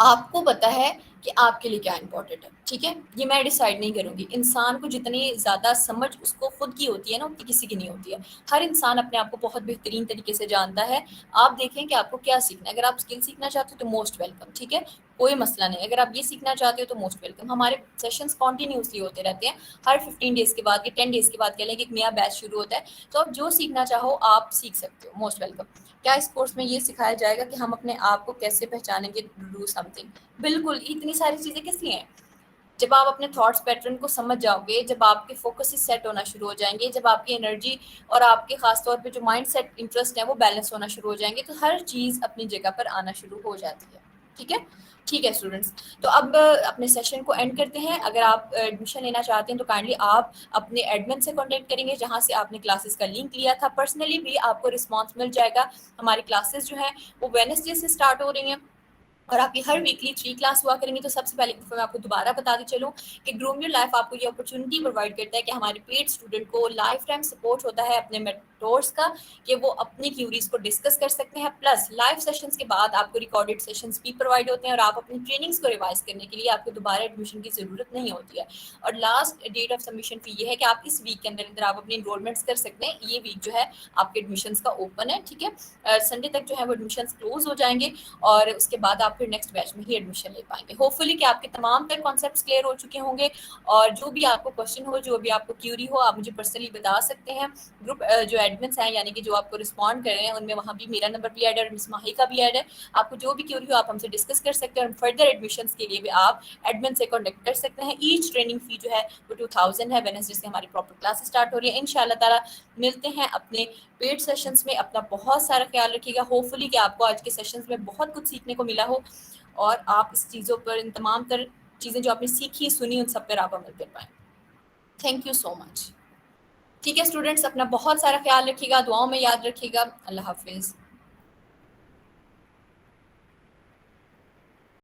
آپ کو پتا ہے کہ آپ کے لیے کیا امپورٹنٹ ہے. ٹھیک ہے، یہ میں ڈیسائیڈ نہیں کروں گی. انسان کو جتنی زیادہ سمجھ اس کو خود کی ہوتی ہے نا، اتنی کسی کی نہیں ہوتی ہے. ہر انسان اپنے آپ کو بہت بہترین طریقے سے جانتا ہے. آپ دیکھیں کہ آپ کو کیا سیکھنا ہے. اگر آپ اسکل سیکھنا چاہتے ہو تو موسٹ ویلکم. ٹھیک ہے، کوئی مسئلہ نہیں. اگر آپ یہ سیکھنا چاہتے ہو تو موسٹ ویلکم. ہمارے سیشنز کنٹینیوسلی ہوتے رہتے ہیں. ہر 15 ڈیز کے بعد یا 10 ڈیز کے بعد کہہ لیں کہ ایک نیا بیچ شروع ہوتا ہے. تو آپ جو سیکھنا چاہو آپ سیکھ سکتے ہو. Most welcome. کیا اس کورس میں یہ سکھایا جائے گا کہ ہم اپنے آپ کو کیسے پہچانیں گے، ڈو سم تھنگ. بالکل. اتنی ساری چیزیں کس لیے ہیں؟ جب آپ اپنے تھاٹس پیٹرن کو سمجھ جاؤ گے، جب آپ کے فوکس سیٹ ہونا شروع ہو جائیں گے، جب آپ کی انرجی اور آپ کے خاص طور پہ جو مائنڈ سیٹ انٹرسٹ ہے وہ بیلنس ہونا شروع ہو جائیں گے، تو ہر چیز اپنی جگہ پر آنا شروع ہو جاتی ہے. ٹھیک ہے. ٹھیک ہے اسٹوڈنٹس، تو اب اپنے سیشن کو اینڈ کرتے ہیں. اگر آپ ایڈمیشن لینا چاہتے ہیں تو کائنڈلی آپ اپنے ایڈمن سے کانٹیکٹ کریں گے جہاں سے آپ نے کلاسز کا لنک لیا تھا. پرسنلی بھی آپ کو رسپانس مل جائے گا. ہماری کلاسز جو ہیں وہ وینسڈے سے اسٹارٹ ہو رہی ہیں اور آپ کی ہر ویکلی 3 کلاس ہوا کریں گی. تو سب سے پہلے میں آپ کو دوبارہ بتا دی چلوں کہ گروم یور لائف آپ کو یہ اپرچونٹی پرووائڈ کرتا ہے کہ ہمارے پیڈ اسٹوڈنٹ کو لائف ٹائم سپورٹ ہوتا ہے اپنے مینٹورس کا، کہ وہ اپنی کیوریز کو ڈسکس کر سکتے ہیں. پلس لائف سیشنز کے بعد آپ کو ریکارڈڈ سیشنز بھی پرووائڈ ہوتے ہیں اور آپ اپنی ٹریننگس کو ریوائز کرنے کے لیے آپ کو دوبارہ ایڈمیشن کی ضرورت نہیں ہوتی ہے. اور لاسٹ ڈیٹ آف سبمیشن فی یہ ہے کہ آپ اس ویک کے اندر آپ اپنی انرولمنٹس کر سکتے ہیں. یہ ویک جو ہے آپ کے ایڈمیشنس کا اوپن ہے. ٹھیک ہے، سنڈے تک جو ہے وہ ایڈمیشنس کلوز ہو جائیں گے اور اس کے بعد آپ پھر نیکسٹ بیچ میں ہی ایڈمیشن لے پائیں گے. ہوپ فلی کہ آپ کے تمام تر کانسیپٹس کلیئر ہو چکے ہوں گے. اور جو بھی آپ کو کوشچن ہو، جو بھی آپ کو کیوری ہو، آپ مجھے پرسنلی بتا سکتے ہیں. گروپ جو ایڈمنس ہیں یعنی کہ جو آپ کو رسپونڈ کر رہے ہیں ان میں وہاں بھی میرا نمبر بھی ایڈ ہے اور مس ماہی کا بھی ایڈ ہے. آپ کو جو بھی کیوری ہو آپ ہم سے ڈسکس کر سکتے ہیں. اور فردر ایڈمیشنس کے لیے بھی آپ ایڈمن سے کانٹیکٹ کر سکتے ہیں. ایچ ٹریننگ فی جو ہے وہ 2000 ہے. وینسڈے سے ہماری پراپر کلاس اسٹارٹ ہو رہی ہے. ان شاء اللہ تعالیٰ ملتے ہیں اپنے پیڈ سیشنز میں. اپنا بہت سارا خیال رکھیے گا. ہوپ فلی کہ آپ کو آج کے سیشنز میں بہت کچھ سیکھنے کو ملا ہو اور آپ اس چیزوں پر، ان تمام تر چیزیں جو آپ نے سیکھی سنی ان سب پر آپ عمل کر پائیں. تھینک یو سو مچ. ٹھیک ہے اسٹوڈنٹس، اپنا بہت سارا خیال رکھیے گا. دعاؤں میں یاد رکھیے گا. اللہ حافظ.